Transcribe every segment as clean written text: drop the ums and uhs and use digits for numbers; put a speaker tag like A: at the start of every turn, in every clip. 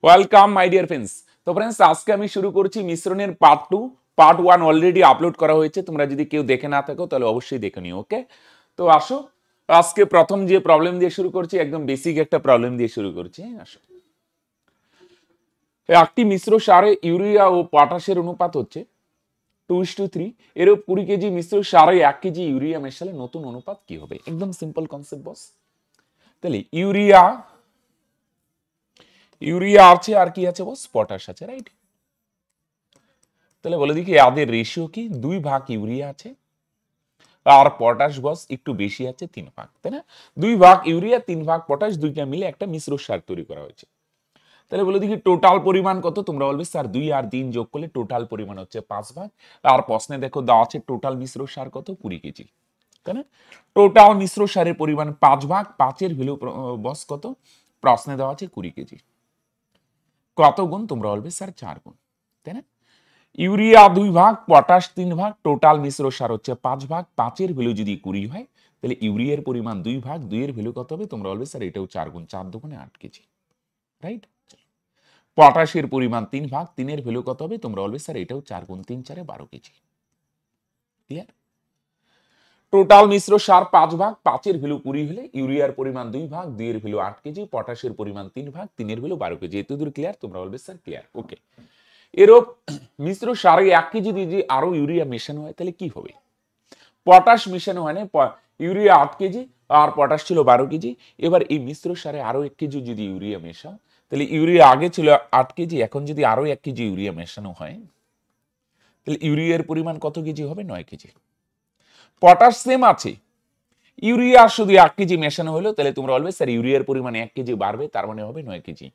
A: Welcome my dear friends. তো friends, আজকে আমি শুরু করছি মিশ্রণের পার্ট 2। পার্ট 1 অলরেডি আপলোড করা হয়েছে, তোমরা যদি কেউ দেখে না থাকো তাহলে অবশ্যই দেখে নিও। ওকে, তো আসো আজকে প্রথম যে প্রবলেম দিয়ে শুরু করছি, একদম বেসিক একটা প্রবলেম দিয়ে শুরু করছি। আসো, একটি মিশ্র সারে ইউরিয়া ও পটাশের অনুপাত হচ্ছে 2:3। এর 20 কেজি মিশ্র সারে 1 কেজি ইউরিয়া মেশালে নতুন অনুপাত কি হবে? একদম সিম্পল কনসেপ্ট বস। তাহলে ইউরিয়া আছে আর কি আছে বস? পটাশ আছে, রাইট? তাহলে বলে দেখি এদের রেশিও কি? 2 ভাগ ইউরিয়া আছে আর পটাশ বস একটু বেশি আছে, 3 ভাগ, তাই না? 2 ভাগ ইউরিয়া 3 ভাগ পটাশ, দুইটা মিলে একটা মিশ্র সার তৈরি করা হয়েছে। তাহলে বলে দেখি টোটাল পরিমাণ কত? তোমরা বলবে স্যার 2 আর 3 যোগ করলে টোটাল পরিমাণ হচ্ছে 5 ভাগ। আর প্রশ্নে দেখো দেওয়া আছে টোটাল মিশ্র সার কত? 20 কেজি, তাই না? টোটাল মিশ্র সারের পরিমাণ 5 ভাগ, 5 এর ভ্যালু বস কত? প্রশ্নে দেওয়া আছে 20 কেজি। কত গুণ? তোমরা বলবে স্যার 4 গুণ, তাই না? ইউরিয়া 2 ভাগ, পটাশ 3 ভাগ, টোটাল মিশ্র সার হচ্ছে 5 ভাগ। 5 এর ভ্যালু যদি 20 হয় তাহলে ইউরিয়ার পরিমাণ 2 ভাগ, 2 এর ভ্যালু কত হবে? তোমরা বলবে স্যার এটাও 4 গুণ, 4 দুগুণে 8 কেজি, রাইট? পটাশের পরিমাণ 3 ভাগ, 3 এর ভ্যালু কত হবে? তোমরা বলবে স্যার এটাও 4 গুণ, 3 4 12 কেজি। ক্লিয়ার? টোটাল মিশ্র সার 5 ভাগ, 5 এর ভ্যালু 20 হলে ইউরিয়ার পরিমাণ 2 ভাগ, 2 এর ভ্যালু 8 কেজি, পটাশের পরিমাণ 3 ভাগ, 3 এর ভ্যালু 12 কেজি। এতদূর ক্লিয়ার? তোমরা বলবে স্যার ক্লিয়ার। ওকে, এরূপ মিশ্র সারে 1 কেজি যদি আরো ইউরিয়া মেশানো হয় তাহলে কি হবে? পটাশ মেশানো হয় না, ইউরিয়া 8 কেজি আর পটাশ ছিল 12 কেজি। এবার এই মিশ্র সারে আরো 1 কেজি যদি ইউরিয়া মেশাও তাহলে ইউরিয়া আগে ছিল 8 কেজি, এখন যদি আরো 1 কেজি ইউরিয়া মেশানো হয় তাহলে ইউরিয়ার পরিমাণ কত কেজি হবে? 9 কেজি। পটাশ সেম আছে, ইউরিয়া শুধু 1 কেজি মেশানো হলো তাহলে তোমরা বলবে স্যার ইউরিয়ার পরিমাণ 1 কেজি বাড়বে, তার মানে হবে 9 কেজি।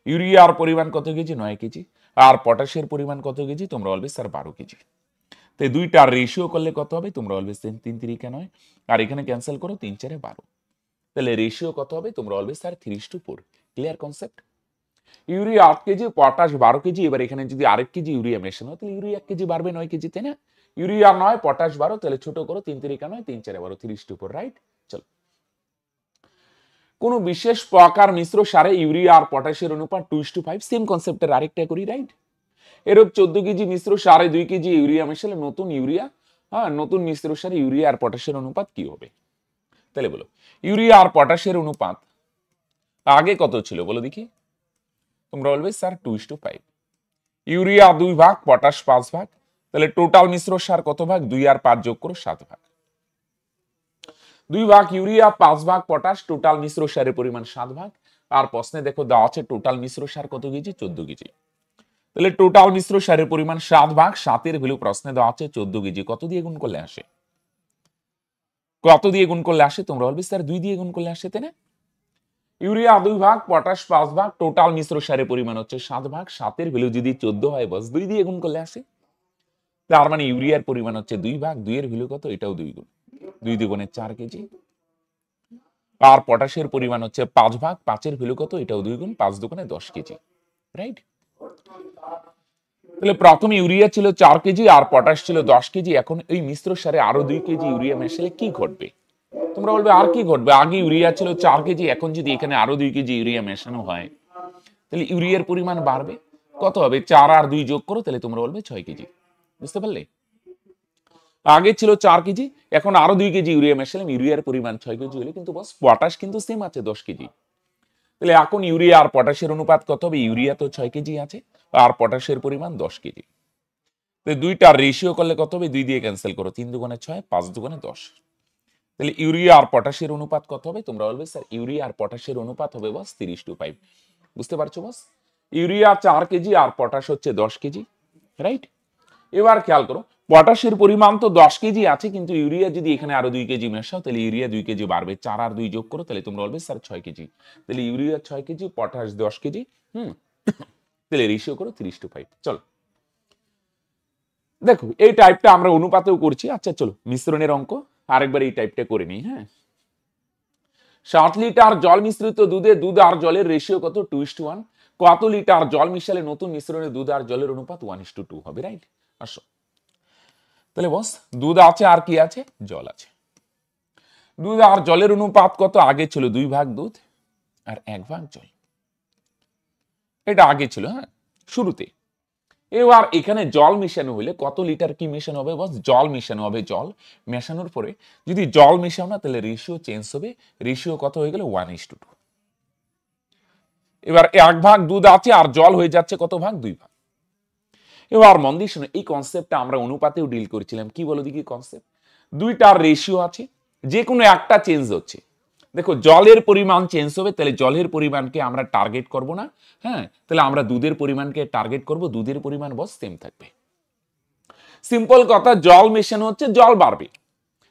A: ইউরিয়ার পরিমাণ কত কেজি? 9 কেজি। আর পটাশের পরিমাণ কত কেজি? তোমরা বলবে স্যার 12 কেজি। তো দুইটার রেশিও করলে কত হবে? তোমরা বলবে 3 3 9, আর এখানে ক্যান্সেল করো, 3 4 12। তাহলে রেশিও কত হবে? তোমরা বলবে sir 3:4। Clear concept? Urea 8 KG, potash 12 KG. এবার এখানে যদি আরেক কেজি ইউরিয়া মেশানো তাহলে ইউরিয়া 1 কেজি বাড়বে 9 কেজি, তাই না? ইউরিয়া 9, পটাশ 12, তাহলে ছোট করো, 3 3 9, 3 4 12, 3:4, রাইট? চলো, কোন বিশেষ প্রকার মিশ্র সারে ইউরিয়া আর পটাশের অনুপাত 2:5। সেম কনসেপ্টের আরেকটা করি, রাইট? এরূপ 14 কেজি মিশ্র সারে 2 কেজি ইউরিয়া মেশালে নতুন ইউরিয়া, নতুন মিশ্র সারে ইউরিয়া আর পটাশের অনুপাত কি হবে? তাহলে বলো, ইউরিয়া আর পটাশের অনুপাত আগে কত ছিল বলো দেখি? তোমরা বলবে স্যার 2:5। ইউরিয়া 2 ভাগ, পটাশ 5 ভাগ, তাহলে টোটাল মিশ্র সার কত ভাগ? 2 আর 5 যোগ করো, 7 ভাগ। 2 ভাগ ইউরিয়া, 5 ভাগ পটাশ, টোটাল মিশ্র সারের পরিমাণ 7 ভাগ। আর প্রশ্নে দেখো দেওয়া আছে টোটাল মিশ্র সার কত কেজি? 14 কেজি। তাহলে টোটাল মিশ্র সারের পরিমাণ 7 ভাগ, 7 এর ভ্যালু প্রশ্নে দেওয়া আছে 14 কেজি। কত দিয়ে গুণ করলে আসে? কত দিয়ে গুণ করলে আসে? তোমরা বলবে স্যার 2 দিয়ে গুণ করলে আসে, তাই না? ইউরিয়া 2 ভাগ, পটাশ 5 ভাগ, টোটাল মিশ্র সারের পরিমাণ হচ্ছে 7 ভাগ, 7 এর ভ্যালু যদি 14 হয় বস 2 দিয়ে গুণ করলে আসে। তার মানে ইউরিয়ার পরিমাণ হচ্ছে 2 ভাগ, 2 এর ভ্যালু কত? এটাও 2 গুণ, 2 দুগুণে 4 কেজি। আর পটাশের পরিমাণ হচ্ছে 5 ভাগ, 5 এর ভ্যালু কত? এটাও 2 গুণ, 5 দুগুণে 10 কেজি, রাইট? তাহলে প্রথমে ইউরিয়া ছিল 4 কেজি আর পটাশ ছিল 10 কেজি। এখন এই মিশ্র সারে আরো 2 কেজি ইউরিয়া মেশালে কি ঘটবে? তোমরা বলবে আর কি ঘটবে? আগে ইউরিয়া ছিল 4 কেজি, এখন যদি এখানে আরো 2 কেজি ইউরিয়া মেশানো হয় তাহলে ইউরিয়ার পরিমাণ বাড়বে। কত হবে? 4 আর 2 যোগ করো, তাহলে তোমরা বলবে 6 কেজি। বুঝতে পারলে? আগে ছিল 4 কেজি, এখন আরো 2 কেজি ইউরিয়া মেশালাম, ইউরিয়ার পরিমাণ 6 কেজি হলো, কিন্তু বস পটাশ কিন্তু সেম আছে 10 কেজি। তাহলে এখন ইউরিয়া আর পটাশের অনুপাত কত হবে? ইউরিয়া তো 6 কেজি আছে আর পটাশের পরিমাণ 10 কেজি। দুইটার রেশিও করলে কত হবে? 2 দিয়ে ক্যান্সেল করো, 3 দুগুণে 6, 5 দুগুণে 10। তাহলে ইউরিয়া আর পটাশের অনুপাত কত হবে? তোমরা বলবে স্যার ইউরিয়া আর পটাশের অনুপাত হবে বস 3:5। বুঝতে পারছো বস? ইউরিয়া 4 কেজি আর পটাশ হচ্ছে 10 কেজি, রাইট? এবার খেয়াল করো, পটাশের পরিমাণ তো 10 কেজি আছে, কিন্তু ইউরিয়া যদি এখানে আরো 2 কেজি মেশাও তাহলে ইউরিয়া 2 কেজি বাড়বে। 4 আর 2 যোগ করো, তাহলে তোমরা বলবে স্যার 6 কেজি। তাহলে ইউরিয়া 6 কেজি, পটাশ 10 কেজি। তাহলে রেশিও করো 3:5। চলো দেখো, এই টাইপটা আমরা অনুপাতেও করছি। আচ্ছা চলো মিশ্রণের অঙ্ক আরেকবার এই টাইপটা করে নিই। 7 লিটার জল মিশ্রিত দুধে দুধ আর জলের রেশিও কত? 2:1। কত লিটার জল মিশালে নতুন মিশ্রণে দুধ আর জলের অনুপাত 1:2 হবে, রাইট? আসো, তাহলে বস দুধ আছে আর কি আছে? জল আছে। দুধ আর জলের অনুপাত কত? আগে ছিল 2 ভাগ দুধ আর 1 ভাগ জল। এটা আগে ছিল, হ্যাঁ, শুরুতে। এবার এখানে জল মেশানো হলে কত লিটার কি মেশানো হবে বস? জল মেশানো হবে। জল মেশানোর পরে যদি জল মেশাও না, তাহলে রেশিও চেঞ্জ হবে। রেশিও কত হয়ে গেল? 1:2। এবার 1 ভাগ দুধ আছে আর জল হয়ে যাচ্ছে কত ভাগ? 2 ভাগ। এবার মন দিয়ে শুনে, এই কনসেপ্টটা আমরা অনুপাতেও ডিল করেছিলাম। কি বলো দেখি কনসেপ্ট? দুইটার রেশিও আছে, যে কোনো একটা চেঞ্জ হচ্ছে। দেখো জলের পরিমাণ চেঞ্জ হবে, তাহলে জলের পরিমাণকে আমরা টার্গেট করব না, হ্যাঁ, তাহলে আমরা দুধের পরিমাণকে টার্গেট করব। দুধের পরিমাণ বস সেম থাকবে। সিম্পল কথা, জল মেশানো হচ্ছে, জল বাড়বে,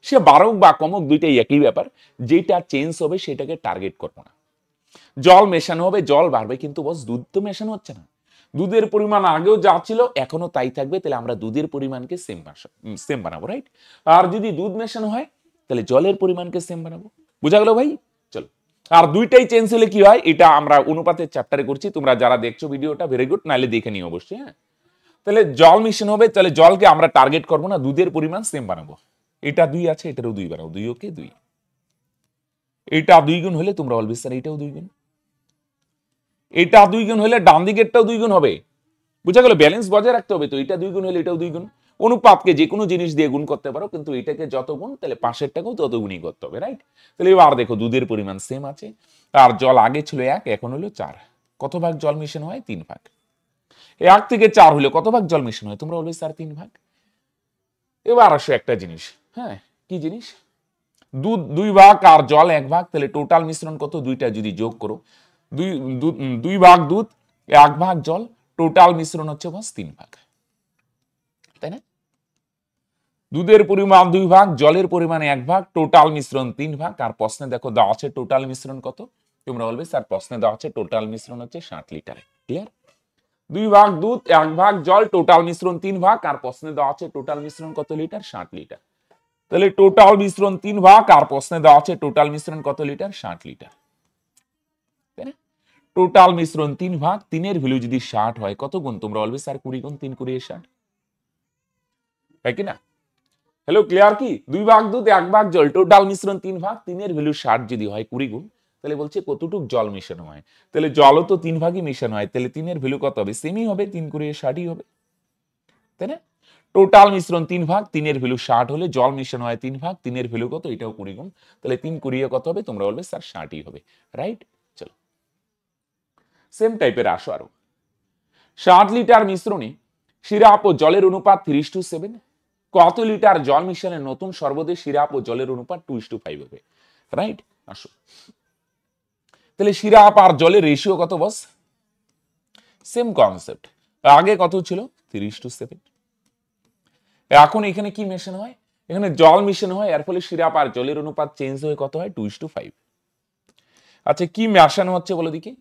A: সে বাড়ুক বা কমুক দুইটাই একই ব্যাপার। যেটা চেঞ্জ হবে সেটাকে টার্গেট করব না। জল মেশানো হবে, জল বাড়বে, কিন্তু বস দুধ তো মেশানো হচ্ছে না। দুধের পরিমাণ আগেও যা ছিল এখনো তাই থাকবে, তাহলে আমরা দুধের পরিমাণকে সেম বানাবো, রাইট? আর যদি দুধ মেশানো হয় তাহলে জলের পরিমাণকে সেম বানাবো। বুঝা গেল ভাই? চলো। আর দুইটাই চেঞ্জ হলে কি হয়, এটা আমরা অনুপাতের চ্যাপ্টারে করছি, তোমরা যারা দেখছো ভিডিওটা ভেরি গুড, নাইলে দেখে নিও অবশ্যই, হ্যাঁ। তাহলে জল মেশানো হবে, তাহলে জলকে আমরা টার্গেট করবো না, দুধের পরিমাণ সেম বানাবো। এটা 2 আছে, এটারও 2 বানাবো, 2 ওকে 2। এটা 2 গুণ হলে তোমরা বলবে স্যার এটাও 2 গুণ। এটা 2 গুণ হলে ডান দিকেরটাও 2 গুণ হবে। বুঝা গেল? ব্যালেন্স বজায় রাখতে হবে তো। এটা 2 গুণ হলে এটাও 2 গুণ। অনুপাতকে যে কোনো জিনিস দিয়ে গুণ করতে পারো, কিন্তু এটাকে যত গুণ তাহলে পাশেরটাকেও তত গুণই করতে হবে, রাইট? তাহলে এবার দেখো দুধের পরিমাণ সেম আছে, আর জল আগে ছিল 1, এখন হলো 4। কত ভাগ জল মেশানো হয়? 3 ভাগ। 1 থেকে 4 হলে কত ভাগ জল মেশানো হয়? তোমরা বলবে স্যার 3 ভাগ। এবার আসো একটা জিনিস, হ্যাঁ, কি জিনিস? দুধ 2 ভাগ আর জল 1 ভাগ, তাহলে টোটাল মিশ্রণ কত? দুইটা যদি যোগ করো, 2 ভাগ দুধ 1 ভাগ জল, টোটাল মিশ্রণ হচ্ছে বাস 3 ভাগ, তাই না? দুধের পরিমাণ 2 ভাগ, জলের পরিমাণ 1 ভাগ, টোটাল মিশ্রণ 3 ভাগ। আর প্রশ্নে দেখো দেওয়া আছে টোটাল মিশ্রণ কত? তোমরা বলবে স্যার প্রশ্নে দেওয়া আছে টোটাল মিশ্রণ হচ্ছে 60 লিটার। ক্লিয়ার? 2 ভাগ দুধ 1 ভাগ জল, টোটাল মিশ্রণ 3 ভাগ, আর প্রশ্নে দেওয়া আছে টোটাল মিশ্রণ কত লিটার? 60 লিটার। তাহলে টোটাল মিশ্রণ 3 ভাগ, আর প্রশ্নে দেওয়া আছে টোটাল মিশ্রণ কত লিটার? 60 লিটার, তাই না? টোটাল মিশ্রণ 3 ভাগ, 3 এর ভ্যালু যদি 60 হয় কত গুণ? তোমরা বলবে স্যার 20 গুণ, 3 20 60, তাই কি না? Hello, clear? কি 2 ভাগ দুধ 1 ভাগ জল, টোটাল মিশ্রণ 3 ভাগ, 3 এর ভ্যালু 60 যদি হয় 20 গুণ, তাহলে বলছে কতটুক জল মেশানো হয়। তাহলে জলও তো 3 ভাগই মেশানো হয়, তাহলে 3 এর ভ্যালু কত হবে? সেমই হবে, 3 20 60ই হবে, তাই না? টোটাল মিশ্রণ 3 ভাগ, 3 এর ভ্যালু 60 হলে জল মেশানো হয় 3 ভাগ, 3 এর ভ্যালু কত? এটাও 20 গুণ, তাহলে 3 20 কত হবে? তোমরা বলবে স্যার 60ই হবে, রাইট? চলো সেম টাইপের আসো আরো। 60 লিটার মিশ্রণে সিরাপ ও জলের অনুপাত 3:7। কত লিটার জল মিশালে নতুন সর্বদে সিরাপ ও জলের অনুপাত 2:5 হবে, রাইট? আসো, তাহলে সিরাপ আর জলের রেশিও কত বস? Same concept. আগে কত ছিল? 3:7। এখন এখানে কি মেশানো হয়? এখানে জল মিশানো হয়, এর ফলে সিরাপ আর জলের অনুপাত চেঞ্জ হয়ে কত হয়? 2:5। আচ্ছা, কি মেশানো হচ্ছে বলো দেখি?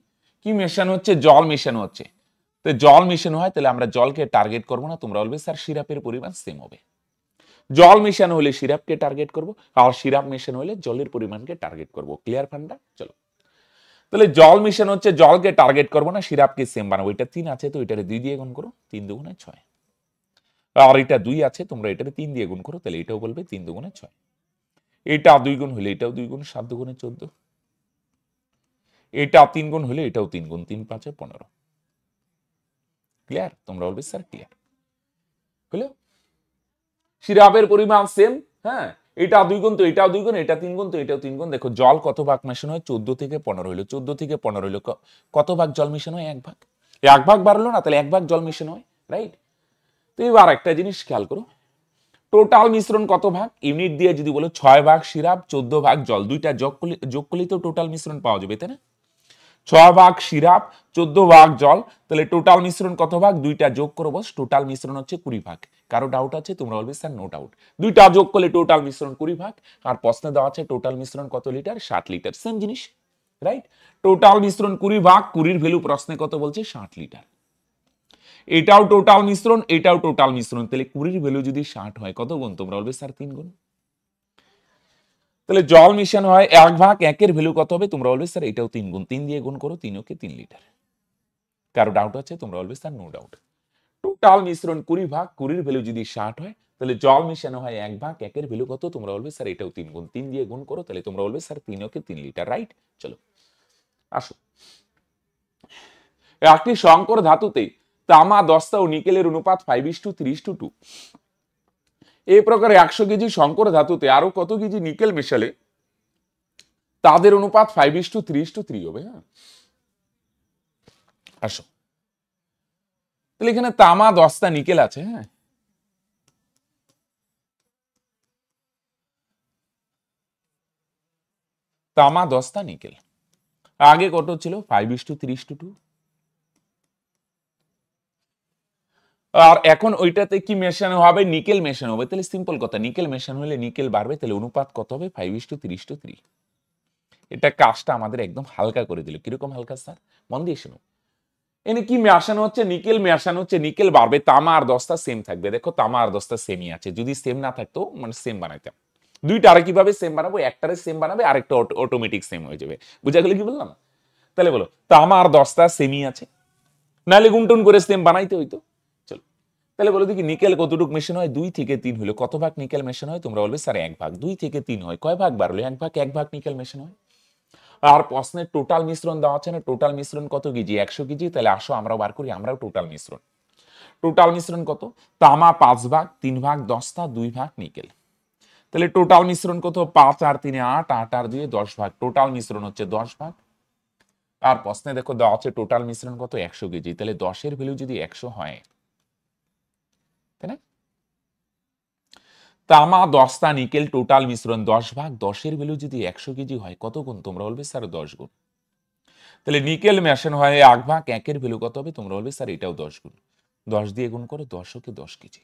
A: কি মেশানো হচ্ছে? জল মেশানো হচ্ছে। তো জল মেশানো হয়, তাহলে আমরা জলকে টার্গেট করবো না, তোমরা বলবে স্যার সিরাপের পরিমাণ সেম হবে। জল মেশানো হলে সিরাপকে টার্গেট করব, আর সিরাপ মেশানো হলে জলের পরিমাণকে টার্গেট করব। ক্লিয়ার ফান্ডা? চলো, তাহলে জল মেশানো হচ্ছে, জলকে টার্গেট করব না, সিরাপকে সেম বানাবো। এটা 3 আছে তো এটারে 2 দিয়ে গুণ করো, 3 দুগুণে 6। আর এটা 2 আছে, তোমরা এটারে 3 দিয়ে গুণ করো, তাহলে এটাও বলবে 3 দুগুণে 6। এটা 2 গুণ হলে এটাও 2 গুণ, 7 দুগুণে 14। এটা 3 গুণ হলে এটাও 3 গুণ, 3 5 15। ক্লিয়ার? তোমরা বলবে স্যার ক্লিয়ার হলো। সিরাপের পরিমাণ সেম, হ্যাঁ, এটা 2 গুণ তো এটাও 2 গুণ, এটা 3 গুণ তো এটাও 3 গুণ। দেখো জল কত ভাগ মেশানো হয়? 14 থেকে 15 হইলো। 14 থেকে 15 হইলো কত ভাগ জল মেশানো হয়? 1 ভাগ। 1 ভাগ বাড়লো না, তাহলে 1 ভাগ জল মেশানো হয়, রাইট? তো এবার একটা জিনিস খেয়াল করো, টোটাল মিশ্রণ কত ভাগ? ইউনিট দিয়ে যদি বলো 6 ভাগ সিরাপ 14 ভাগ জল, দুইটা যোগ করলে তো টোটাল মিশ্রণ পাওয়া যাবে, তাই না? 6 ভাগ সিরাপ 14 ভাগ জল, তাহলে টোটাল মিশ্রণ কত ভাগ? দুইটা যোগ করো বস, টোটাল মিশ্রণ হচ্ছে 20 ভাগ। কারো ডাউট আছে? তোমরা বলবে স্যার নো ডাউট। দুইটা যোগ করলে টোটাল মিশ্রণ 20 ভাগ। আর প্রশ্নে দেওয়া আছে টোটাল মিশ্রণ কত লিটার? 60 লিটার। সেম জিনিস, রাইট? টোটাল মিশ্রণ 20 ভাগ, 20 ভ্যালু প্রশ্নে কত বলছে? 60 লিটার। এটাও টোটাল মিশ্রণ, এটাও টোটাল মিশ্রণ, তাহলে 20 ভ্যালু যদি 60 হয় কত গুণ? তোমরা বলবে স্যার 3 গুণ। তাহলে জল মিশানো হয় 1 ভাগ, 1 এর ভ্যালু কত হবে? তোমরা বলবে স্যার এটাও 3 গুণ, 3 দিয়ে গুণ করো, 3 ওকে 3 লিটার। কারো ডাউট আছে? তোমরা বলবে স্যার নো ডাউট। টোটাল মিশ্রণ 20 ভাগ, 20 ভ্যালু যদি 60 হয়, তাহলে জল মিশানো হয় 1 ভাগ, 1 এর ভ্যালু কত? তোমরা বলবে স্যার এটাও 3 গুণ, 3 দিয়ে গুণ করো, তাহলে তোমরা বলবে স্যার 3 ওকে 3 লিটার, রাইট? চলো আসো, একটি সংকর ধাতুতে তামা, দস্তা ও নিকেলের অনুপাত 5:3:2। এই প্রকার 100 কেজি সংকর ধাতুতে আরো কত কেজি নিকেল মেশালে তাদের অনুপাত 5:3:3 হবে। হ্যাঁ, আসো তাহলে এখানে তামা, দস্তা, নিকেল আছে। হ্যাঁ, তামা, দস্তা, নিকেল। আগে কত ছিল? 5:3:2। আর এখন ওইটাতে কি মেশানো হবে? নিকেল মেশানো হবে। তাহলে সিম্পল কথা, নিকেল মেশানো হলে নিকেল বাড়বে, তাহলে অনুপাত কত হবে? 5:3:3। এটা কাজটা আমাদের একদম হালকা করে দিল। কিরকম হালকা স্যার? মন দিয়ে শুনো। এনে কি মেশানো হচ্ছে? নিকেল মেশানো হচ্ছে। নিকেল বাড়বে, তামা আর দস্তা সেম থাকবে। দেখো তামা আর দস্তা সেমই আছে। যদি সেম না থাকতো মানে সেম বানাইতাম। দুইটা আর কিভাবে সেম বানাবো? একটারে সেম বানাবে, আরেকটা অটোমেটিক সেম হয়ে যাবে। বুঝা গেল কি বললাম? তাহলে বলো তামা আর দস্তা সেমই আছে, নাহলে গুনটুন করে সেম বানাইতে হইতো। চলো তাহলে বলো দেখি নিকেল কতটুকু মেশানো হয়? 2 থেকে 3 হলো। কত ভাগ নিকেল মেশানো হয়? তোমরা বলবে স্যার 1 ভাগ। 2 থেকে 3 হয়, কয় ভাগ বাড়লো? 1 ভাগ। 1 ভাগ নিকেল মেশানো হয়। আর প্রশ্নের টোটাল মিশ্রণ দেওয়া আছে না? টোটাল মিশ্রণ কত কেজি? 100 কেজি। তাহলে আসো আমরাও বার করি, আমরাও টোটাল মিশ্রণ। টোটাল মিশ্রণ কত? তামা 5 ভাগ, 3 ভাগ দস্তা, 2 ভাগ নিকেল। তাহলে টোটাল মিশ্রণ কত? 5 আর 3 8, 8 আর 2 10 ভাগ। টোটাল মিশ্রণ হচ্ছে 10 ভাগ। আর প্রশ্নে দেখো দেওয়া আছে টোটাল মিশ্রণ কত? 100 কেজি। তাহলে 10 এর ভ্যালু যদি 100 হয়, তাই না? তামা, দস্তা, নিকেল টোটাল মিশ্রণ 10 ভাগ। 10 এর ভ্যালু যদি 100 কেজি হয়, কত গুণ? তোমরা বলবে স্যার 10 গুণ। তাহলে নিকেল মেশানো হয় 1 ভাগ, 1 এর ভ্যালু কত হবে? তোমরা বলবে স্যার এটাও 10 গুণ। 10 দিয়ে গুণ করো, 10 কে 10 কেজি,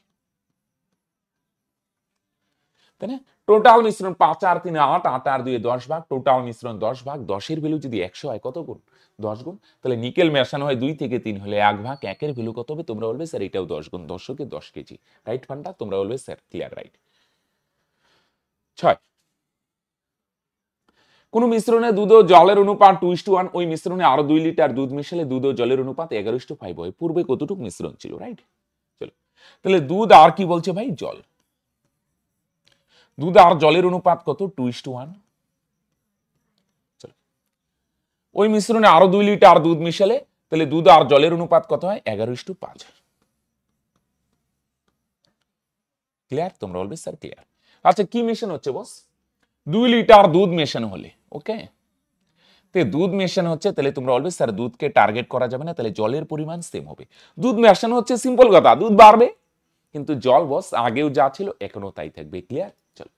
A: তাই না? টোটাল মিশ্রণ 5 আর 3 8, 8 আর 2 10 ভাগ। টোটাল মিশ্রণ 10 ভাগ। 10 এর ভ্যালু যদি 100 হয়, কত গুণ? 10 গুণ। তাহলে নিকেল মেশানো হয় 2 থেকে 3 হলে 1 ভাগ, 1 এর ভ্যালু কত হবে? তোমরা বলবে স্যার এটাও 10 গুণ। 10 কে 10 কেজি। রাইট ফান্ডা? তোমরা বলবে স্যার ক্লিয়ার, রাইট। 6, কোন মিশ্রণে দুধ ও জলের অনুপাত 2:1। ওই মিশ্রণে আরো 2 লিটার দুধ মিশালে দুধ ও জলের অনুপাত 11:5 হয়। পূর্বে কতটুকু মিশ্রণ ছিল? রাইট। চলো তাহলে দুধ আর কি বলছে ভাই? জল। দুধ আর জলের অনুপাত কত? 2:1। চলো ওই মিশ্রণে আরো 2 লিটার দুধ মিশালে তাহলে দুধ আর জলের অনুপাত কত হয়? 11:5। ক্লিয়ার? তোমরা বলবে স্যার ক্লিয়ার। আচ্ছা কি মেশানো হচ্ছে বস? 2 লিটার দুধ মেশানো হলে, ওকে, দুধ মেশানো হচ্ছে, তাহলে তোমরা বলবে স্যার দুধকে টার্গেট করা যাবে না, তাহলে জলের পরিমাণ সেম হবে। দুধ মেশানো হচ্ছে, সিম্পল কথা, দুধ বাড়বে, কিন্তু জল বস আগেও যা ছিল এখনো তাই থাকবে। ক্লিয়ার? চলো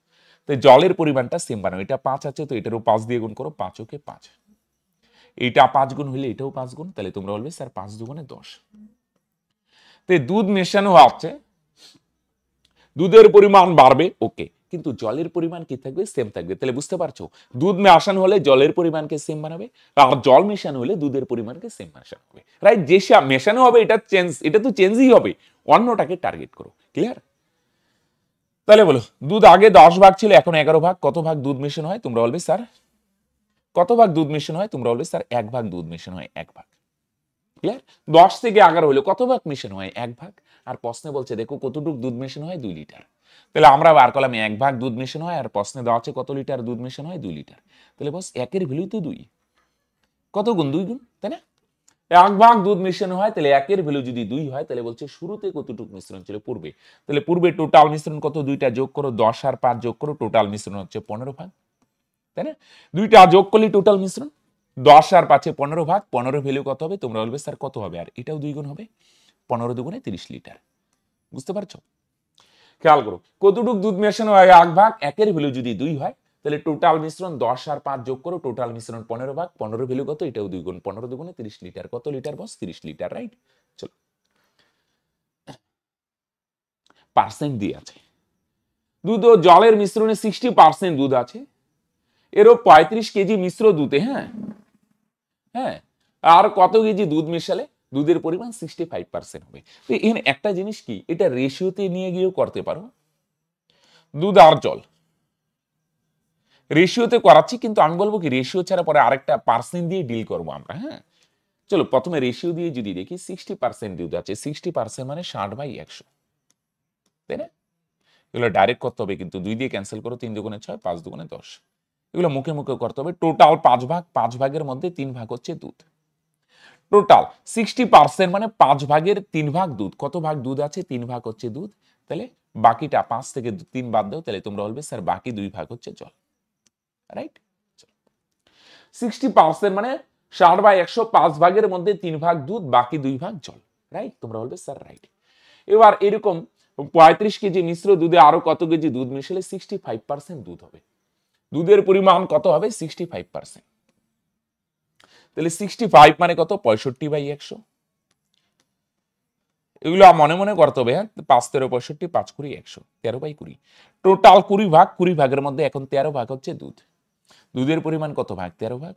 A: তো জলের পরিমাণটা সেম বানাও। এটা 5 আছে, তো এটারও 5 দিয়ে গুণ করো। 5 ওকে 5। এটা 5 গুণ হলে এটাও 5 গুণ, তাহলে তোমরা বলবে স্যার 5 দুগুণে 10। তো দুধ মেশানো হচ্ছে, দুধের পরিমাণ বাড়বে, ওকে, কিন্তু জলের পরিমাণ কি থাকবে? সেম থাকবে। তাহলে বুঝতে পারছো, দুধ মেশানো হলে জলের পরিমাণকে সেম বানাবে, আর জল মেশানো হলে দুধের পরিমাণকে সেম মেশানো হবে। রাইট? যে মেশানো হবে এটা চেঞ্জ, এটা তো চেঞ্জই হবে, অন্যটাকে টার্গেট করো। ক্লিয়ার? তাহলে বলো দুধ আগে 10 ভাগ ছিল, এখন 11 ভাগ। কত ভাগ দুধ মেশানো হয়? তোমরা বলবে স্যার কত ভাগ দুধ মেশানো হয়? তোমরা বলবে স্যার 1 ভাগ দুধ মেশানো হয়, 1 ভাগ। ক্লিয়ার? 10 থেকে 11 হলো, কত ভাগ মেশানো হয়? 1 ভাগ। আর প্রশ্নে বলছে দেখো কতটুকু দুধ মেশানো হয়? 2 লিটার। তাহলে আমরা বার করলাম 1 ভাগ দুধ মেশানো হয়, আর প্রশ্নে দেওয়া আছে কত লিটার দুধ মেশানো হয়? 2 লিটার। তাহলে বস 1 এর ভ্যালু তো 2, কত গুণ? 2 গুণ, তাই না? 1 ভাগ দুধ মেশানো হয়, তাহলে 1 এর ভ্যালু যদি 2 হয়, তাহলে বলছে শুরুতে কতটুকু মিশ্রণ ছিল? পূর্বে। তাহলে পূর্বে টোটাল মিশ্রণ কত? 2টা যোগ করো, 10 আর 5 যোগ করো, টোটাল মিশ্রণ হচ্ছে 15 ভাগ, তাই না? 2টা যোগ করলে টোটাল মিশ্রণ 10 আর 5 15 ভাগ। 15 ভ্যালু কত হবে? তোমরা বলবে স্যার কত হবে? আর এটাও 2 গুণ হবে। 15 দুগুণে 30 লিটার। বুঝতে পারছো? খেয়াল করো কতটুকু দুধ মেশানো হয়? 1 ভাগ। 1 এর ভ্যালু যদি 2 হয়, তাহলে টোটাল মিশ্রণ 10 আর 5 যোগ করো, টোটাল মিশ্রণ 15 ভাগ। 15 ভ্যালু কত? এটাও 2 গুণ। 15 দুগুণে 30 লিটার। কত লিটার বস? 30 লিটার। রাইট? চলো পার্সেন্ট দিয়ে আছে, দুধ ও জলের মিশ্রণে 60% দুধ আছে, এরও 35 কেজি মিশ্র দুধে, হ্যাঁ হ্যাঁ, আর কত কেজি দুধ মেশালে দুধের পরিমাণ 65% হবে। তো এখানে একটা জিনিস কি, এটা রেশিওতে নিয়ে গিয়েও করতে পারো। দুধ আর জল রেশিওতে করাচ্ছি, কিন্তু আমি বলবো কি রেশিও ছাড়া পরে আরেকটা পার্সেন্ট দিয়ে ডিল করবো আমরা। হ্যাঁ চলো প্রথমে রেশিও দিয়ে যদি দেখি, 60% দুধ আছে, 60% মানে 60/100, তাই না? এগুলো ডাইরেক্ট করতে হবে, কিন্তু 2 দিয়ে ক্যান্সেল করো, 3 দুগুণে 6, 5 দুগুণে 10। এগুলো মুখে মুখে করতে হবে। টোটাল 5 ভাগ, 5 ভাগের মধ্যে 3 ভাগ হচ্ছে দুধ। টোটাল 60% মানে 5 ভাগের 3 ভাগ দুধ। কত ভাগ দুধ আছে? 3 ভাগ হচ্ছে দুধ। তাহলে বাকিটা 5 থেকে 3 বাদ দাও, তাহলে তোমরা বলবে স্যার বাকি 2 ভাগ হচ্ছে জল। রাইট? 60% মানে 60/100 5 ভাগের মধ্যে 3 ভাগ দুধ, বাকি 2 ভাগ জল। রাইট? তোমরা বলবে স্যার রাইট। এবার এরকম 35 কেজি মিশ্র দুধে আরো কত কেজি দুধ মিশালে 65% দুধ হবে। দুধের পরিমাণ কত হবে? 65%। তাহলে 65 মানে কত? 65/100। এগুলো মনে মনে করতে হবে। হ্যাঁ, 5 13 65, 5 20 100, 13/20। টোটাল 20 ভাগ, 20 ভাগের মধ্যে এখন 13 ভাগ হচ্ছে দুধ। দুধের পরিমাণ কত ভাগ? 13 ভাগ।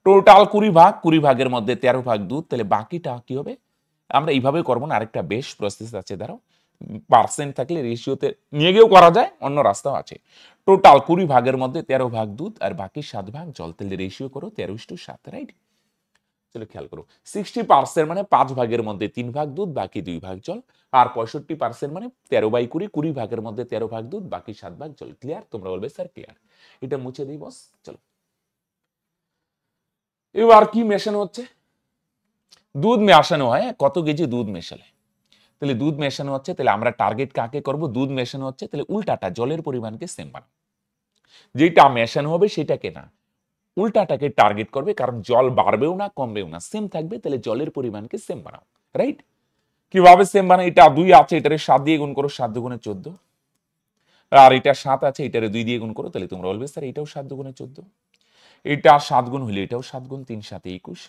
A: টোটাল 20 ভাগ, 20 ভাগের মধ্যে 13 ভাগ দুধ, তাহলে বাকিটা কি হবে? আমরা এইভাবে করবো না, আরেকটা বেশ প্রসেস আছে। দাঁড়াও, পার্সেন্ট থাকলে রেশিওতে নিয়ে গিয়েও করা যায়, অন্য রাস্তাও আছে। টোটাল 20 ভাগের মধ্যে 13 ভাগ দুধ আর বাকি 7 ভাগ জল, তাহলে রেশিও করো 13:7। রাইট? চলো খেয়াল করো, 60% মানে 5 ভাগের মধ্যে 3 ভাগ দুধ, বাকি 2 ভাগ জল। আর 65% মানে 13/20, 20 ভাগের মধ্যে 13 ভাগ দুধ, বাকি 7 ভাগ জল। ক্লিয়ার? তোমরা বলবে স্যার ক্লিয়ার। এটা মুছে দিই বস। চলো, এবার কি মেশানো হচ্ছে? দুধ মেশানো হয়। কত কেজি দুধ মেশালে? তাহলে দুধ মেশানো হচ্ছে, তাহলে আমরা টার্গেট কাকে করব? দুধ মেশানো হচ্ছে, তাহলে উল্টাটা জলের পরিমাণকে সেম বানাও। যেটা মেশানো হবে সেটাকে না, উল্টাটাকে টার্গেট করবে, কারণ জল বাড়বেও না কমবেও না, সেম থাকবে। তাহলে জলের পরিমাণকে সেম বানাও। রাইট? কিভাবে সেম বানাও? এটা 2 আছে, এটারে 7 দিয়ে গুণ করো, 7 দুগুণে 14। আর এটা 7 আছে, এটারে 2 দিয়ে গুণ করো, তাহলে তোমরা বলবে স্যার এটাও 7 দুগুণে 14। এটা 7 গুণ হলে এটাও 7 গুণ, 3 7 21।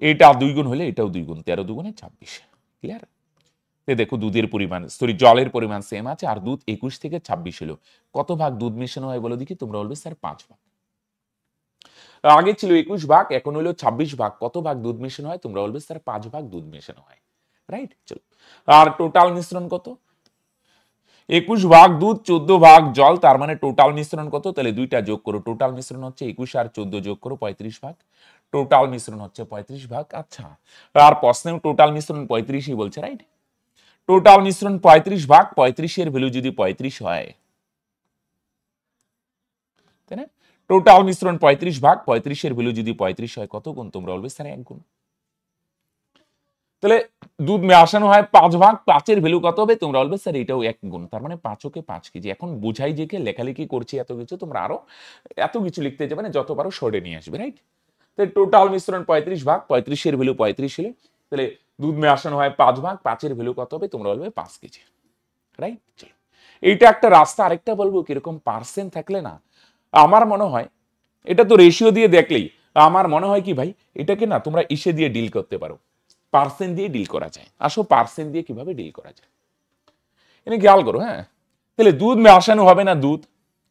A: এটা 2 গুণ হলে এটাও 2 গুণ, 13 দুগুণে 26। ক্লিয়ার? দেখো দুধের পরিমাণ, সরি জলের পরিমাণ সেম আছে, আর দুধ 21 থেকে 26 হলো। কত ভাগ দুধ মেশানো হয় বলো দেখি? তোমরা বলবে স্যার 5 ভাগ। আগে ছিল 21 ভাগ, এখন হলো 26 ভাগ। কত ভাগ দুধ মেশানো হয়? তোমরা বলবে স্যার 5 ভাগ দুধ মেশানো হয়। রাইট? চলো, আর টোটাল মিশ্রণ কত? 21 ভাগ দুধ, 14 ভাগ জল, তার মানে টোটাল মিশ্রণ কত? তাহলে দুইটা যোগ করো, টোটাল মিশ্রণ হচ্ছে 21 আর 14 যোগ করো 35 ভাগ। টোটাল মিশ্রণ হচ্ছে 35 ভাগ। আচ্ছা, আর প্রশ্নেও টোটাল মিশ্রণ 35ই বলছে। রাইট? টোটাল মিশ্রণ 35 ভাগ, 35 এর ভ্যালু যদি 35 হয়, তাই না? টোটাল মিশ্রণ 35 ভাগ, 35 এর ভ্যালু যদি 35 হয়, কত গুণ? তোমরা বলবে স্যার 1 গুণ। তাহলে দুধ মেশানো হয় 5 ভাগ, 5 এর ভ্যালু কত হবে? তোমরা বলবে স্যার এটাও 1 গুণ। তার মানে 5 ওকে 5 কেজি। এখন বুঝাই যে কে লেখালেখি করছি এত কিছু, তোমরা আরো এত কিছু লিখতে যাবে না, যত পারো শর্টে নিয়ে আসবে। রাইট? তাহলে টোটাল মিশ্রণ 35 ভাগ, 35 এর ভ্যালু 35 হলে, তাহলে দুধ মেশানো হয় 5 ভাগ, 5 এর ভ্যালু কত হবে? তোমরা বলবে 5 কেজি। রাইট? চলো, এইটা একটা রাস্তা। আরেকটা বলবো, কিরকম পার্সেন্ট থাকলে না, আমার মনে হয় এটা তো রেশিও দিয়ে দেখলেই আমার মনে হয় কি ভাই, এটাকে না তোমরা ইসে দিয়ে ডিল করতে পারো, পার্সেন্ট দিয়ে ডিল করা যায়। আসো পার্সেন্ট দিয়ে কিভাবে ডিল করা যায় এনে খেয়াল করো। হ্যাঁ, তাহলে দুধ মেশানো হবে না দুধ,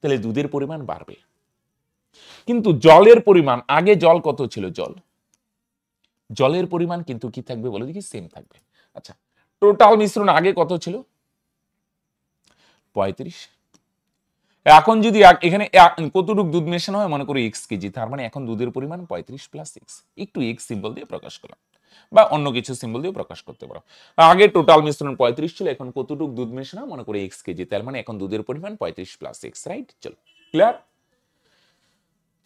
A: তাহলে দুধের পরিমাণ বাড়বে। কিন্তু জলের পরিমাণ, আগে জল কত ছিল? জলের পরিমাণ কিন্তু কি থাকবে বলে দেখি? সেম থাকবে। আচ্ছা, টোটাল মিশ্রণ আগে কত ছিল? 35। এখন যদি এখানে কতটুকু দুধ মেশানো হয়? মনে করি x কেজি, তার মানে এখন দুধের পরিমাণ 35 প্লাস x। একটু x সিম্বল দিয়ে প্রকাশ করলাম, বা অন্য কিছু সিম্বল দিয়ে প্রকাশ করতে পারো। আগে টোটাল মিশ্রণ 35 ছিল, এখন কতটুকু দুধ মেশানো? মনে করি x কেজি, তার মানে এখন দুধের পরিমাণ 35 প্লাস x। রাইট? চলো, ক্লিয়ার?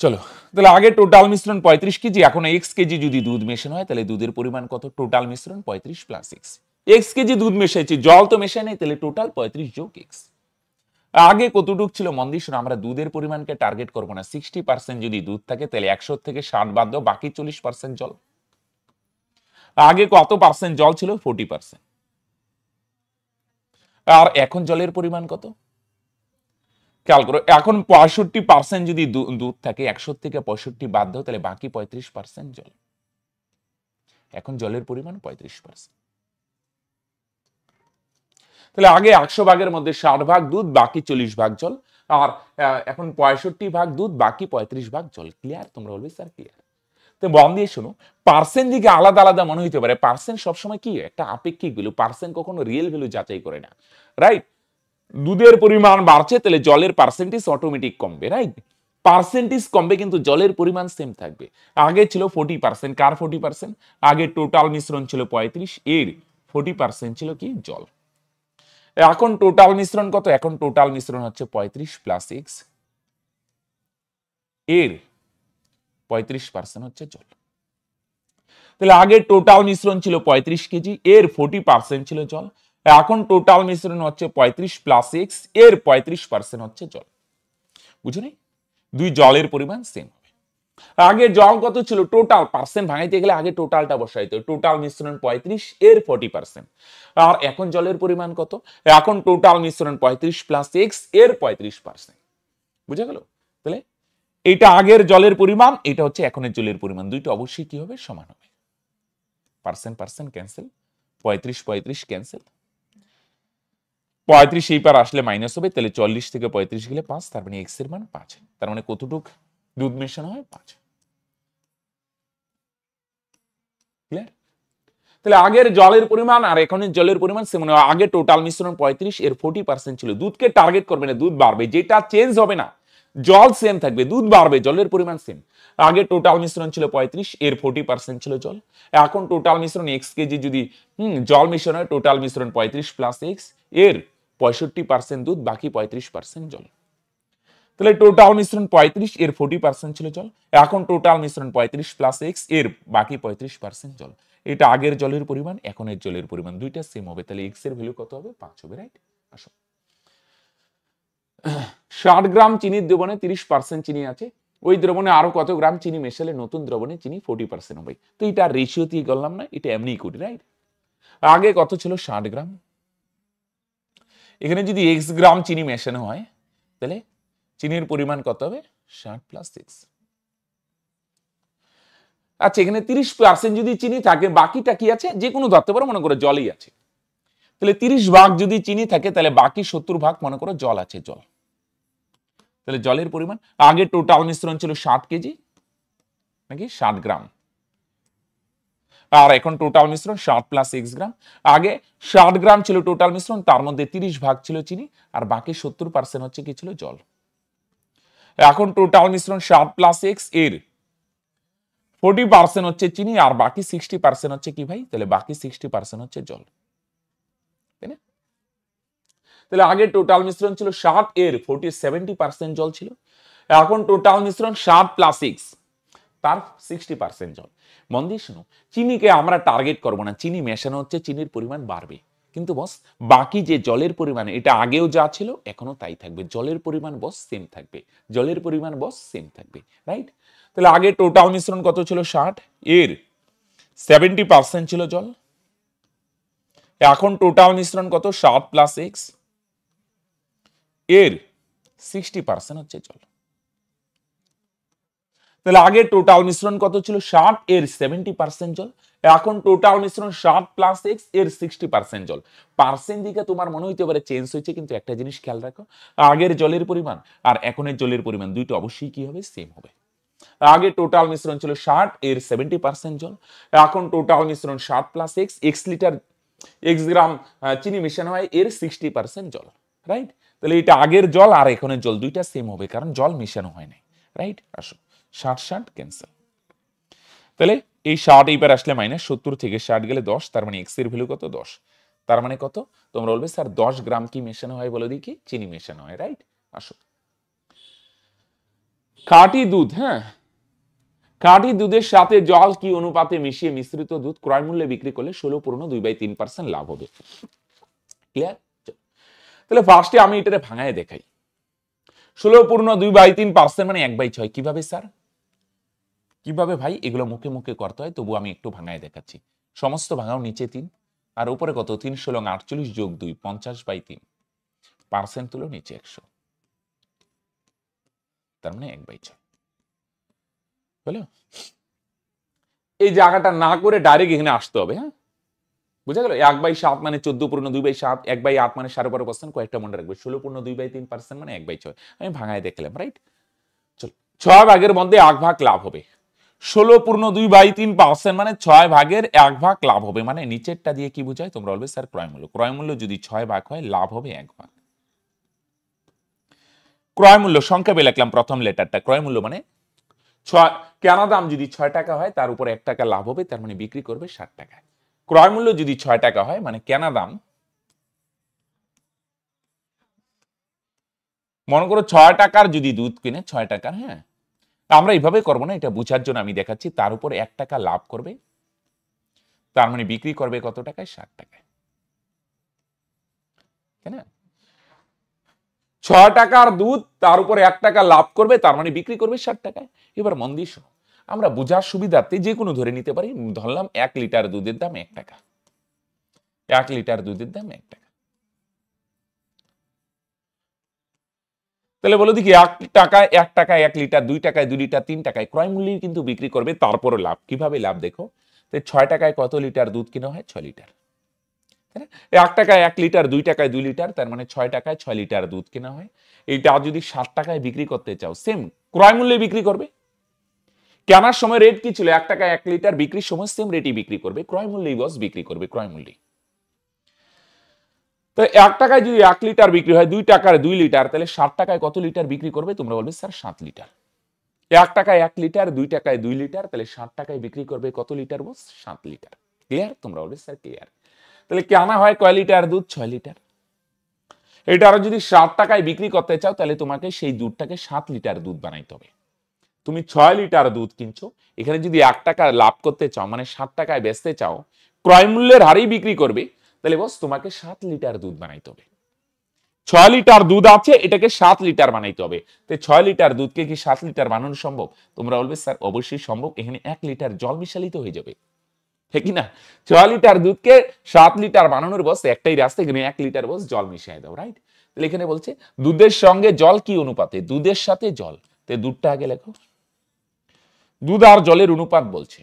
A: চলো, তাহলে আগে টোটাল মিশ্রণ 35 কেজি, এখন x কেজি যদি দুধ মেশানো হয়, তাহলে দুধের পরিমাণ কত? টোটাল মিশ্রণ 35 প্লাস x। x কেজি দুধ মেশাইছি, জল তো মেশাই নাই, তাহলে টোটাল 35 যোগ x। আগে কতটুক ছিল? মন দিয়ে শোনো, আমরা দুধের পরিমাণকে টার্গেট করবো না। 60% যদি দুধ থাকে, তাহলে 100 থেকে 60 বাদ দাও, বাকি 40% জল। আগে কত পার্সেন্ট জল ছিল? 40%। আর এখন জলের পরিমাণ কত? খেয়াল করো, এখন 65% যদি দুধ থাকে, 100 থেকে 65 বাদ দাও, তাহলে বাকি 35% জল। এখন জলের পরিমাণ 35%। তাহলে আগে 100 ভাগের মধ্যে 60 ভাগ দুধ, বাকি 40 ভাগ জল। আর এখন 65 ভাগ দুধ, বাকি 35 ভাগ জল। ক্লিয়ার? তোমরা বলবে স্যার ক্লিয়ার। তো মন দিয়ে শোনো, পার্সেন্ট দিকে আলাদা আলাদা মনে হইতে পারে, পার্সেন্ট সবসময় কি একটা আপেক্ষিক ভ্যালু, পার্সেন্ট কখনো রিয়েল ভ্যালু যাচাই করে না। রাইট? দুধের পরিমাণ বাড়ছে, তাহলে জলের পার্সেন্টেজ অটোমেটিক কমবে। রাইট? পার্সেন্টেজ কমবে কিন্তু জলের পরিমাণ সেম থাকবে। আগে ছিল 40%, কার 40%? আগে টোটাল মিশ্রণ ছিল 35, এর 40% ছিল কি? জল। এখন টোটাল মিশ্রণ কত? এখন টোটাল মিশ্রণ হচ্ছে 35 প্লাস x, এর 35% হচ্ছে জল। তাহলে আগে টোটাল মিশ্রণ ছিল 35 কেজি, এর 40% ছিল জল। এখন টোটাল মিশ্রণ হচ্ছে 35 প্লাস এক্স, এর 35% হচ্ছে জল। বুঝো নি? দুই জলের পরিমাণ সেম হবে। আগে জল কত ছিল, টোটাল পার্সেন্ট ভাঙাইতে গেলে আগে টোটালটা বসাইতে হবে। টোটাল মিশ্রণ 35, এর 40%। আর এখন জলের পরিমাণ কত, এখন টোটাল মিশ্রণ 35 প্লাস এক্স, এর 35%। বুঝা গেল? তাহলে এটা আগের জলের পরিমাণ, এটা হচ্ছে এখনের জলের পরিমাণ, দুইটা অবশ্যই কি হবে, সমান হবে। পার্সেন্ট পার্সেন্ট ক্যান্সেল, 35 35 ক্যান্সেল, 35 এই পার আসলে মাইনাস হবে, তাহলে 40 থেকে 35 গেলে 5, তার মানে এক্স এর মান 5। তার মানে কতটুক দুধ মেশানো হয়, 5। ক্লিয়ার? তাহলে আগের জলের পরিমাণ আর এখনের জলের পরিমাণ সেমন। আগে টোটাল মিশ্রণ 35, এর 40% ছিল। দুধকে টার্গেট করবে না, দুধ বাড়বে, যেটা চেঞ্জ হবে না, জল সেম থাকবে, দুধ বাড়বে, জলের পরিমাণ সেম। আগে টোটাল মিশ্রণ ছিল 35, এর 40% ছিল জল। এখন টোটাল মিশ্রণ এক্স কেজি যদি জল মিশ্রণ হয়, টোটাল মিশ্রণ 35 প্লাস এক্স, এর 65% দুধ, বাকি 35% জল। তাহলে টোটাল মিশ্রণ 35, এর 40% ছিল জল। এখন টোটাল মিশ্রণ 35 প্লাস এক্স, এর বাকি 35% জল। এটা আগের জলের পরিমাণ, এখনের জলের পরিমাণ, দুইটা সেম হবে। তাহলে এক্স এর ভ্যালু কত হবে, 5 হবে। রাইট? আসো, 60 গ্রাম চিনির দ্রবণে 30% চিনি আছে, ওই দ্রবণে আরো কত গ্রাম চিনি মেশালে নতুন দ্রবণে চিনি 40% হবে। তো এটা রেশিও দিয়ে করলাম না, এটা এমনিই করি। রাইট? আগে কত ছিল, 60 গ্রাম। এখানে যদি এক্স গ্রাম চিনি মেশানো হয়, তাহলে চিনির পরিমাণ কত হবে, 60 প্লাস 6। আচ্ছা, এখানে 30% যদি চিনি থাকে, বাকিটা কি আছে, যে কোনো ধরতে পারো, মনে করো জলই আছে। তাহলে 30 ভাগ যদি চিনি থাকে, তাহলে বাকি 70 ভাগ মনে করো জল আছে, জল। তাহলে জলের পরিমাণ, আগে টোটাল মিশ্রণ ছিল 60 কেজি নাকি 60 গ্রাম, আর এখন টোটাল মিশ্রণ 60 প্লাস এক্স গ্রাম। আগে 60 গ্রাম ছিল টোটাল মিশ্রণ, তার মধ্যে 30 ভাগ ছিল চিনি, আর বাকি 70% হচ্ছে কি ছিল, জল। এখন টোটাল মিশ্রণ 60 প্লাস এক্স, এর 40% হচ্ছে চিনি, আর বাকি 60% হচ্ছে কি ভাই, তাহলে বাকি 60% হচ্ছে জল। তাই না? তাহলে আগে টোটাল মিশ্রণ ছিল 60, এর 70% জল ছিল। এখন টোটাল মিশ্রণ 60 প্লাস এক্স, তার 60% জল। মন দিয়ে শুনো, চিনিকে আমরা টার্গেট করবো না, চিনি মেশানো হচ্ছে, চিনির পরিমাণ বাড়বে, কিন্তু বস বাকি যে জলের পরিমাণ, এটা আগেও যা ছিল এখনো তাই থাকবে, জলের পরিমাণ বস সেম থাকবে, জলের পরিমাণ বস সেম থাকবে। রাইট? তাহলে আগে টোটাল মিশ্রণ কত ছিল, 60, এর 70% ছিল জল। এখন টোটাল মিশ্রণ কত, 60 প্লাস এক্স, এর 60% হচ্ছে জল। তাহলে আগে টোটাল মিশ্রণ কত ছিল, 60, এর 70% জল। এখন টোটাল মিশ্রণ 60 প্লাস এক্স, এর 60% জল। পার্সেন্ট দিকে তোমার মনে হইতে পারে চেঞ্জ হয়েছে, কিন্তু একটা জিনিস খেয়াল রাখো, আগের জলের পরিমাণ আর এখনের জলের পরিমাণ দুইটা অবশ্যই কি হবে, সেম হবে। আগে টোটাল মিশ্রণ ছিল 60, এর 70% জল। এখন টোটাল মিশ্রণ 60 plus X, X litre X gram চিনি মেশানো হয়, এর 60% জল। রাইট? তাহলে এটা আগের জল আর এখনের জল দুইটা সেম হবে, কারণ জল মেশানো হয় নাই। রাইট? আসো, 60 60 ক্যান্সেল। তাহলে এই 60 এইবার আসলে মাইনাস, 70 থেকে 60 গেলে 10, তার মানে এক্স এর ভ্যালু কত, 10। তার মানে কত, তোমরা বলবে স্যার 10 গ্রাম কি মেশানো হয়, বলে দিই কি, চিনি মেশানো হয়। রাইট? আসো, খাঁটি দুধ, হ্যাঁ, খাঁটি দুধের সাথে জল কি অনুপাতে মিশিয়ে মিশ্রিত দুধ ক্রয় মূল্যে বিক্রি করলে 16.2/3% লাভ হবে। ক্লিয়ার? তাহলে ফার্স্টে আমি এটা ভাঙায় দেখাই। 16.2/3% মানে 1/6। কিভাবে স্যার, কিভাবে ভাই, এগুলো মুখে মুখে করতে হয়, তবু আমি একটু ভাঙায় দেখাচ্ছি। সমস্ত ভাঙাও, নিচে 3, আর উপরে কত, 3 16 48 যোগ 2 50/3, পার্সেন্ট তুলো নিচে 100, তার মানে 1/6 হলো। এই জায়গাটা না করে ডাইরেক্ট এখানে আসতে হবে। হ্যাঁ, বুঝা গেল? 1/7 মানে 14.2/7, 1/8 মানে 12.5%, কয়েকটা মনে রাখবে, 16.2/3% মানে 1/6। আমি ভাঙায় দেখলাম। রাইট? চল, 6 ভাগের মধ্যে 1 ভাগ লাভ হবে। 16.2/3% মানে 6 ভাগের 1 ভাগ লাভ হবে। মানে নিচেরটা দিয়ে কি বোঝায়, তোমরা বলবে স্যার ক্রয় মূল্য। ক্রয় মূল্য যদি 6 ভাগ হয়, লাভ হবে 1 ভাগ। ক্রয় মূল্য সংক্ষেপে লিখলাম, প্রথম লেটারটা, ক্রয় মূল্য মানে 6, কেনা দাম যদি 6 টাকা হয়, তার উপর 1 টাকা লাভ হবে, তার মানে বিক্রি করবে 60 টাকায়। ক্রয় মূল্য যদি 6 টাকা হয়, মানে কেনা দাম, মনে করো 6 টাকার যদি দুধ কিনে, 6 টাকার, হ্যাঁ, আমরা এইভাবে করবো না, এটা বুঝার জন্য আমি দেখাচ্ছি, তার উপর 1 টাকা লাভ করবে, তার মানে বিক্রি করবে কত টাকায়? 60 টাকায়, তাই না? 6 টাকার দুধ, তার উপরে 1 টাকা লাভ করবে, তার মানে বিক্রি করবে 60 টাকায়। এবার মন দিয়ে শোনো, আমরা বোঝার সুবিধার্থে যে কোনো ধরে নিতে পারি। ধরলাম 1 লিটার দুধের দাম 1 টাকা, 1 লিটার দুধের দাম 1 টাকা। তাহলে বলো দেখি 1 টাকায় 1 টাকায় 1 লিটার, 2 টাকায় 2 লিটার, 3 টাকায় ক্রয় মূল্যে কিন্তু বিক্রি করবে, তারপরে লাভ। কিভাবে লাভ দেখো, তো 6 টাকায় কত লিটার দুধ কিনা হয়? 6 লিটার। 1 টাকায় 1 লিটার, 2 টাকায় 2 লিটার, তার মানে 6 টাকায় 6 লিটার দুধ কেনা হয়। এইটা যদি 60 টাকায় বিক্রি করতে চাও, সেম ক্রয় মূল্যে বিক্রি করবে। কেনার সময় রেট কি ছিল? 1 টাকায় 1 লিটার, বিক্রির সময় সেম রেটই বিক্রি করবে, ক্রয় মূল্যেই বস বিক্রি করবে, ক্রয় মূল্যেই। তো 1 টাকায় যদি 1 লিটার বিক্রি হয়, 2 টাকার 2 লিটার, তাহলে 60 টাকায় কত লিটার বিক্রি করবে? তোমরা বলবে স্যার 7 লিটার। 1 টাকায় 1 লিটার, 2 টাকায় 2 লিটার, তাহলে 60 টাকায় বিক্রি করবে কত লিটার বস? 7 লিটার। ক্লিয়ার? তোমরা বলবে স্যার ক্লিয়ার। তাহলে কেনা হয় কয় লিটার দুধ? 6 লিটার। এটা আরো যদি 60 টাকায় বিক্রি করতে চাও, তাহলে তোমাকে সেই দুধটাকে 7 লিটার দুধ বানাইতে হবে। তুমি 6 লিটার দুধ কিনছো, এখানে যদি 1 টাকা লাভ করতে চাও, মানে 60 টাকায় বেচতে চাও, ক্রয় মূল্যের হারেই বিক্রি করবে, তাহলে বস তোমাকে 7 লিটার দুধ বানাইতে হবে। 6 লিটার দুধ আছে, এটাকে 7 লিটার বানাইতে হবে। তো 6 লিটার দুধকে কি 7 লিটার বানানো সম্ভব? তোমরা বলবে স্যার অবশ্যই সম্ভব, এখানে 1 লিটার জল মিশালিত হয়ে যাবে, ঠিক কি না? 6 লিটার দুধকে 7 লিটার বানানোর বস একটাই রাস্তা, এখানে 1 লিটার বস জল মিশিয়ে দাও, রাইট? তাহলে এখানে বলছে দুধের সঙ্গে জল কি অনুপাতে? দুধের সাথে জল। তো দুধটা আগে লেখো, দুধ আর জলের অনুপাত বলছে।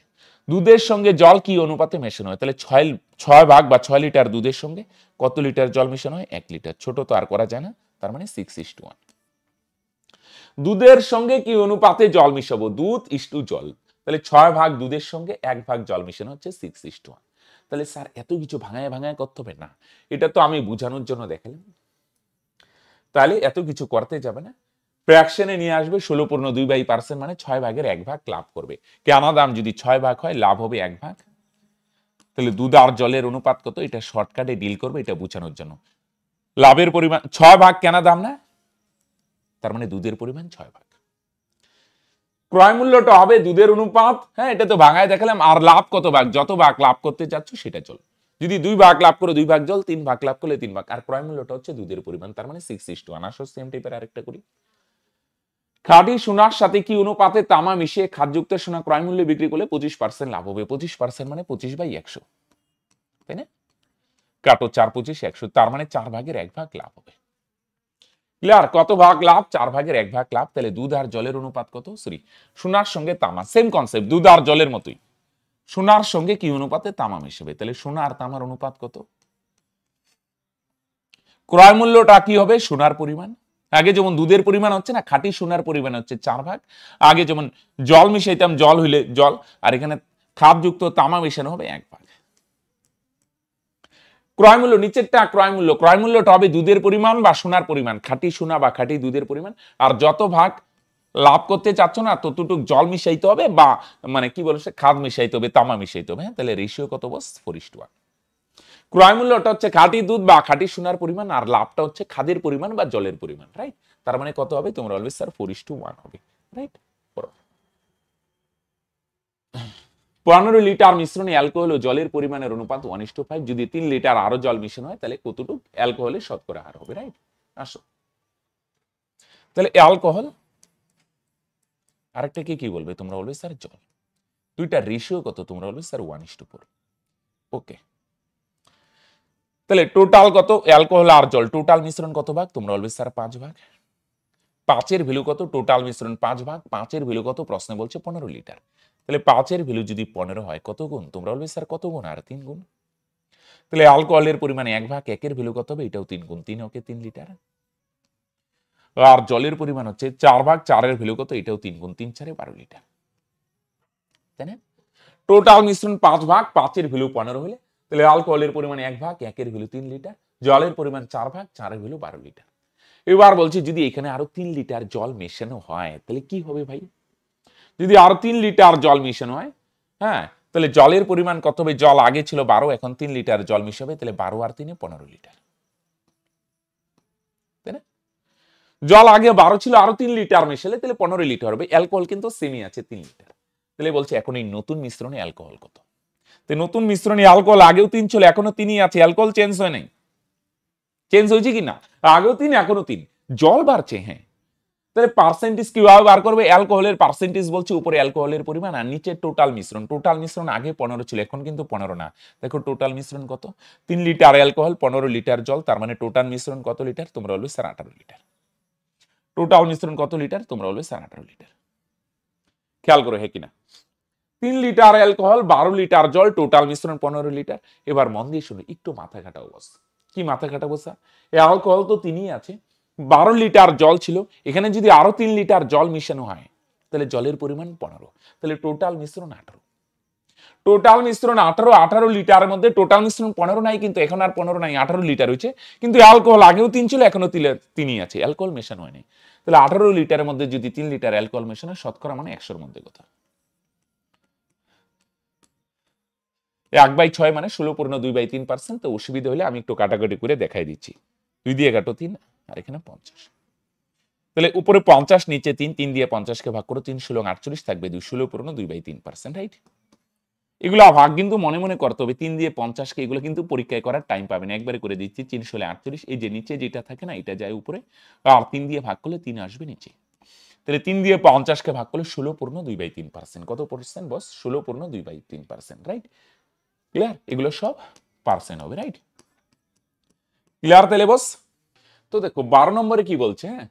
A: দুধের সঙ্গে জল কি অনুপাতে মেশানো হয়? তাহলে 6 ভাগ বা 6 লিটার দুধের সঙ্গে কত লিটার জল মেশানো হয়? 1 লিটার। ছোট তো আর করা যায় না, তার মানে 6:1। দুধের সঙ্গে কি অনুপাতে জল মিশাবো? দুধ ইস্টু জল। তাহলে 6 ভাগ দুধের সঙ্গে 1 ভাগ জল মিশানো হচ্ছে 6:1। তাহলে স্যার এত কিছু ভাঙায় ভাঙায় করতে হবে না, এটা তো আমি বোঝানোর জন্য দেখালাম। তাহলে এত কিছু করতে যাবে না, ফ্র্যাকশনে নিয়ে আসবে 16.2/% মানে 6 ভাগের 1 ভাগ লাভ করবে। কেনা দাম যদি 6 ভাগ হয়, লাভ হবে 1 ভাগ। তাহলে দুধ আর জলের অনুপাত কত? এটা শর্টকাটে ডিল করবে, এটা বোঝানোর জন্য। লাভের পরিমাণ 6 ভাগ কেনা দাম না, তার মানে দুধের পরিমাণ 6 ভাগ। ক্রয় মূল্যটা হবে দুধের অনুপাত, হ্যাঁ এটা তো ভাঙায় দেখালাম। আর লাভ কত ভাগ? যত ভাগ লাভ করতে চাচ্ছ সেটা জল। যদি 2 ভাগ লাভ করে 2 ভাগ জল, 3 ভাগ লাভ করলে 3 ভাগ। আর ক্রয় মূল্যটা হচ্ছে দুধের পরিমাণ, তার মানে 6:1। আসো সেম টাইপের আরেকটা করি। খাঁটি সোনার সাথে কি অনুপাতে তামা মিশিয়ে খাদযুক্ত সোনা ক্রয় মূল্যে বিক্রি করলে 25% লাভ হবে? 25% মানে 25/100, তাই না? কাটো 4 25 100, তার মানে 4 ভাগের 1 ভাগ লাভ হবে। ক্লিয়ার? কত ভাগ লাভ? 4 ভাগের 1 ভাগ লাভ। তাহলে দুধ আর জলের অনুপাত কত? সরি, সোনার সঙ্গে তামা, সেম কনসেপ্ট, দুধ আর জলের মতোই। সোনার সঙ্গে কি অনুপাতে তামা মিশবে? তাহলে সোনা আর তামার অনুপাত কত? ক্রয় মূল্যটা কি হবে? সোনার পরিমাণ। আগে যেমন দুধের পরিমাণ হচ্ছে না, খাঁটি সোনার পরিমাণ হচ্ছে 4 ভাগ। আগে যেমন জল মিশাইতাম, জল হইলে জল, আর এখানে খাদযুক্ত তামা মিশানো হবে 1 ভাগ। ক্রয় মূল্য নিচেরটা ক্রয় মূল্য, ক্রয় মূল্যটা হবে দুধের পরিমাণ বা সোনার পরিমাণ, খাঁটি সোনা বা খাঁটি দুধের পরিমাণ। আর যত ভাগ লাভ করতে চাচ্ছ না, ততটুক জল মিশাইতে হবে, বা মানে কি বলছে, খাদ মিশাইতে হবে, তামা মিশাইতে হবে। হ্যাঁ, তাহলে রেশিও কত বস? 4:1। ক্রয় মূল্যটা হচ্ছে খাঁটি দুধ বা খাঁটি সোনার পরিমাণ, আর লাভটা হচ্ছে খাদের পরিমাণ বা জলের পরিমাণ, রাইট? তার মানে কত হবে? তোমরা বলবে স্যার 4:1 হবে, রাইট? 15 লিটার মিশ্রণে অ্যালকোহল ও জলের পরিমাণের অনুপাত 1:5। যদি 3 লিটার আরো জল মিশানো হয়, তাহলে কতটুকু অ্যালকোহলের শতকরা হার হবে, রাইট? আসো তাহলে অ্যালকোহল, আরেকটা কি বলবে? তোমরা বলবে স্যার জল। দুইটার রেশিও কত? তোমরা বলবে স্যার 1:4। ওকে, তাহলে টোটাল কত? অ্যালকোহল আর জল টোটাল মিশ্রণ কত ভাগ? তোমরা বলবে স্যার 5 ভাগ। 5-এর ভ্যালু কত? টোটাল মিশ্রণ 5 ভাগ। 5-এর ভ্যালু কত? প্রশ্নে বলছে 15 লিটার। তাহলে 5-এর ভ্যালু যদি 15 হয়, কত গুণ? তোমরা বলবে স্যার কত গুণ? আর 3 গুণ। তাহলে অ্যালকোহলের পরিমাণ 1 ভাগ, 1-এর ভ্যালু কত হবে? এটাও 3 গুণ, 3 ওকে 3 লিটার। আর জলের পরিমাণ হচ্ছে 4 ভাগ, 4-এর ভ্যালু কত? এটাও 3 গুণ, 3 4 12 লিটার, তাই না? টোটাল মিশ্রণ 5 ভাগ, 5-এর ভ্যালু 15 হলে, তাহলে অ্যালকোহলের পরিমাণ 1 ভাগ, 1-এর ভ্যালু 3 লিটার, জলের পরিমাণ 4 ভাগ, 4-এর ভ্যালু 12 লিটার। এবার বলছি যদি এখানে আরো 3 লিটার জল মেশানো হয়, তাহলে কি হবে ভাই? যদি আরো 3 লিটার জল মেশানো হয়, হ্যাঁ, তাহলে জলের পরিমাণ কত হবে? জল আগে ছিল 12, এখন 3 লিটার জল মিশাবে, তাহলে 12 আর 3 15 লিটার, তাই না? জল আগে 12 ছিল, আরো 3 লিটার মেশালে তাহলে 15 লিটার হবে। অ্যালকোহল কিন্তু সেমই আছে 3 লিটার। তাহলে বলছে এখন এই নতুন মিশ্রণে অ্যালকোহল কত? তো নতুন মিশ্রণে অ্যালকোহল আগেও 3 ছিল, এখনো 3ই আছে, অ্যালকোহল চেঞ্জ হয় নাই, চেঞ্জ হয়েছে কি না? আগেও 3 এখনো 3, জল বাড়ছে। হ্যাঁ, তাহলে পার্সেন্টেজ কিভাবে বার করবে? অ্যালকোহলের পার্সেন্টেজ বলছে, উপরে অ্যালকোহলের পরিমাণ আর নিচে টোটাল মিশ্রণ। টোটাল মিশ্রণ আগে 15 ছিল, এখন কিন্তু 15 না। দেখো টোটাল মিশ্রণ কত, 3 লিটার অ্যালকোহল, 15 লিটার জল, তার মানে টোটাল মিশ্রণ কত লিটার? তোমরা বলবে স্যার 18 লিটার। টোটাল মিশ্রণ কত লিটার? তোমরা বলবে স্যার 18 লিটার। খেয়াল করো হ্যাঁ কিনা? 3 লিটার অ্যালকোহল, 12 লিটার জল, টোটাল মিশ্রণ 15 লিটার। এবার মন দিয়ে শুনো, একটু মাথা খাটাও বস। কি মাথা খাটাবো স্যার? অ্যালকোহল তো 3ই আছে, 12 লিটার জল ছিল, এখানে যদি আরো 3 লিটার জল মিশানো হয় তাহলে জলের পরিমাণ 15, তাহলে টোটাল মিশ্রণ 18। টোটাল মিশ্রণ 18 লিটারের মধ্যে টোটাল মিশ্রণ 15 নাই, কিন্তু এখন আর 15 নাই, 18 লিটার হয়েছে। কিন্তু অ্যালকোহল আগেও 3 ছিল, এখনো 3ই আছে, অ্যালকোহল মেশানো হয়নি। তাহলে 18 লিটারের মধ্যে যদি 3 লিটার অ্যালকোহল মেশানো, শতকরা মানে 100-র মধ্যে কথা। 1/6 মানে 16.2/3%। তো অসুবিধা হলে আমি একটু কাটাকাটি করে দেখাই দিচ্ছি। 2 দিয়ে কাটো 3, আর এখানে 50। তাহলে উপরে 50, নিচে 3, 3 দিয়ে 50-কে ভাগ করো, 3 × 48 থাকবে 2, 16.2/3%, রাইট? এগুলো ভাগ কিন্তু মনে মনে করতে হবে। 3 দিয়ে 50-কে এগুলো কিন্তু পরীক্ষায় করার টাইম পাবেন, একবারে করে দিচ্ছি। 3 × 48, এই যে নিচে যেটা থাকে না, এটা যায় উপরে, আর 3 দিয়ে ভাগ করলে 3 আসবে নিচে। তাহলে 3 দিয়ে 50-কে ভাগ করলে 16.2/3%। কত পার্সেন্ট বস? 16.2/3%, রাইট? ক্লিয়ার? এগুলো সব পার্সেন্ট হবে, রাইট? ক্লিয়ার তাহলে বস? তো দেখো 12 নম্বরে কি বলছে, হ্যাঁ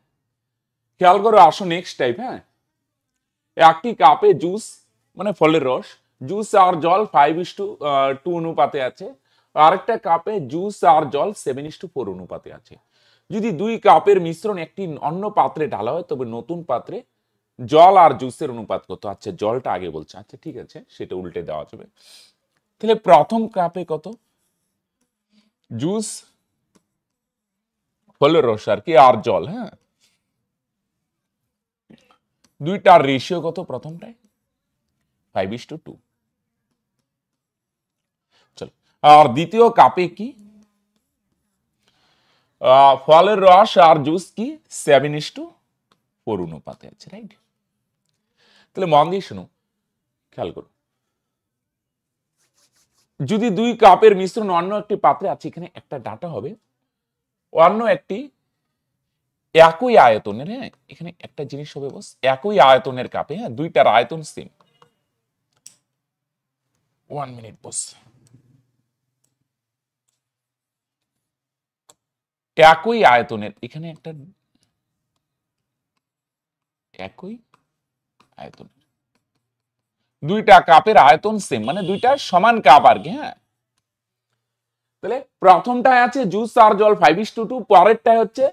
A: খেয়াল করো, আসো নেক্সট টাইপ। হ্যাঁ, একটি কাপে জুস মানে ফলের রস, জুস আর জল 5:2 অনুপাতে আছে, আরেকটা কাপে জুস আর জল 7:4 অনুপাতে আছে। যদি 2 কাপের মিশ্রণ একটি অন্য পাত্রে ঢালা হয়, তবে নতুন পাত্রে জল আর জুসের অনুপাত কত? আচ্ছা, জলটা আগে বলছে, আচ্ছা ঠিক আছে, সেটা উল্টে দেওয়া যাবে। তাহলে প্রথম কাপে কত? জুস, ফলের রস আর কি, আর জল। হ্যাঁ, দুইটার রেশিও কত? প্রথমটায় 5:2। চলো, আর দ্বিতীয় কাপে কি? ফলের রস আর জুস কি 7:4 অনুপাতে আছে, রাইট? তাহলে মন দিয়ে শুনো, খেয়াল করো, যদি 2 কাপের মিশ্রণ অন্য একটি পাত্রে আছে, এখানে একটা ডাটা হবে, অন্য একটি একই আয়তনের, হ্যাঁ এখানে একটা জিনিস হবে বস, একই আয়তনের কাপে, হ্যাঁ দুইটার আয়তন সেম। 1 মিনিট বস। একই আয়তনের, এখানে একটা একই আয়তনের দুইটা কাপের আয়তন সেম, মানে দুইটা সমান কাপ আর কি। হ্যাঁ, তাহলে প্রথমটায় আছে জুস আর জল 5:2, পরেরটায় হচ্ছে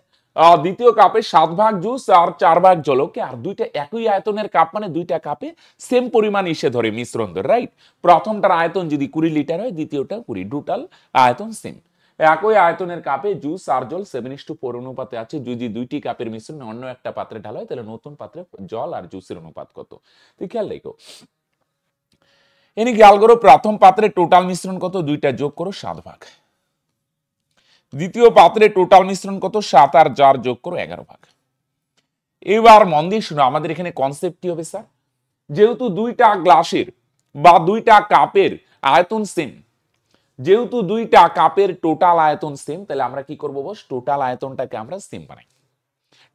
A: দ্বিতীয় কাপে 7 ভাগ জুস আর 4 ভাগ জল। ওকে, আর দুইটা একই আয়তনের কাপ, মানে দুইটা কাপে সেম পরিমাণ ইসে ধরে, মিশ্রণ ধরে, রাইট? প্রথমটার আয়তন যদি 20 লিটার হয়, দ্বিতীয়টা 20, টোটাল আয়তন সেম। একই আয়তনের কাপে জুস আর জল 7:4 অনুপাতে আছে। যদি 2টি কাপের মিশ্রণ অন্য একটা পাত্রে ঢালা হয়, তাহলে নতুন পাত্রে জল আর জুসের অনুপাত কত? তুই খেয়াল রেখো, এনে খেয়াল করো, প্রথম পাত্রে টোটাল মিশ্রণ কত? 2টা যোগ করো, 7 ভাগ। দ্বিতীয় পাত্রে টোটাল মিশ্রণ কত? 7 আর 4 যোগ করো, 11 ভাগ। এবার মন দিয়ে শুনো, আমাদের এখানে কনসেপ্ট কি হবে স্যার? যেহেতু দুইটা গ্লাসের বা দুইটা কাপের আয়তন সেম, যেহেতু দুইটা কাপের টোটাল আয়তন সেম, তাহলে আমরা কি করবো বস? টোটাল আয়তনটাকে আমরা সেম বানাই।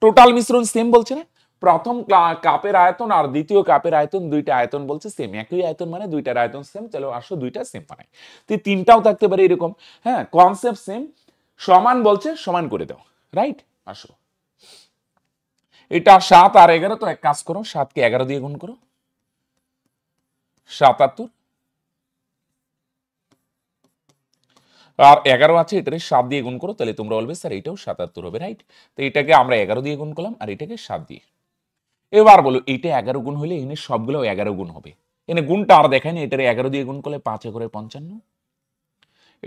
A: টোটাল মিশ্রণ সেম বলছে না, প্রথম কাপের আয়তন আর দ্বিতীয় কাপের আয়তন, দুইটা আয়তন বলছে সেম, একই আয়তন মানে দুইটার আয়তন সেম। চলো আসো দুইটা সেম বানাই। তো তিনটাও থাকতে পারে এরকম, হ্যাঁ কনসেপ্ট সেম। সমান বলছে, সমান করে দাও, রাইট? আসো, এটা 7 আর 11, তো এক কাজ করো, 7-কে 11 দিয়ে গুণ করো, 77। আর 11 আছে, এটাকে 7 দিয়ে গুণ করো, তাহলে তোমরা বলবে স্যার এটাও 77 হবে, রাইট? তো এটাকে আমরা 11 দিয়ে গুণ করলাম, আর এটাকে 7 দিয়ে। এবার বলো, এইটা 11 গুণ হলে এখানে সবগুলো 11 গুণ হবে। এখানে গুণটা আর দেখায়নি, এটারে 11 দিয়ে গুণ করলে 5 করে 55,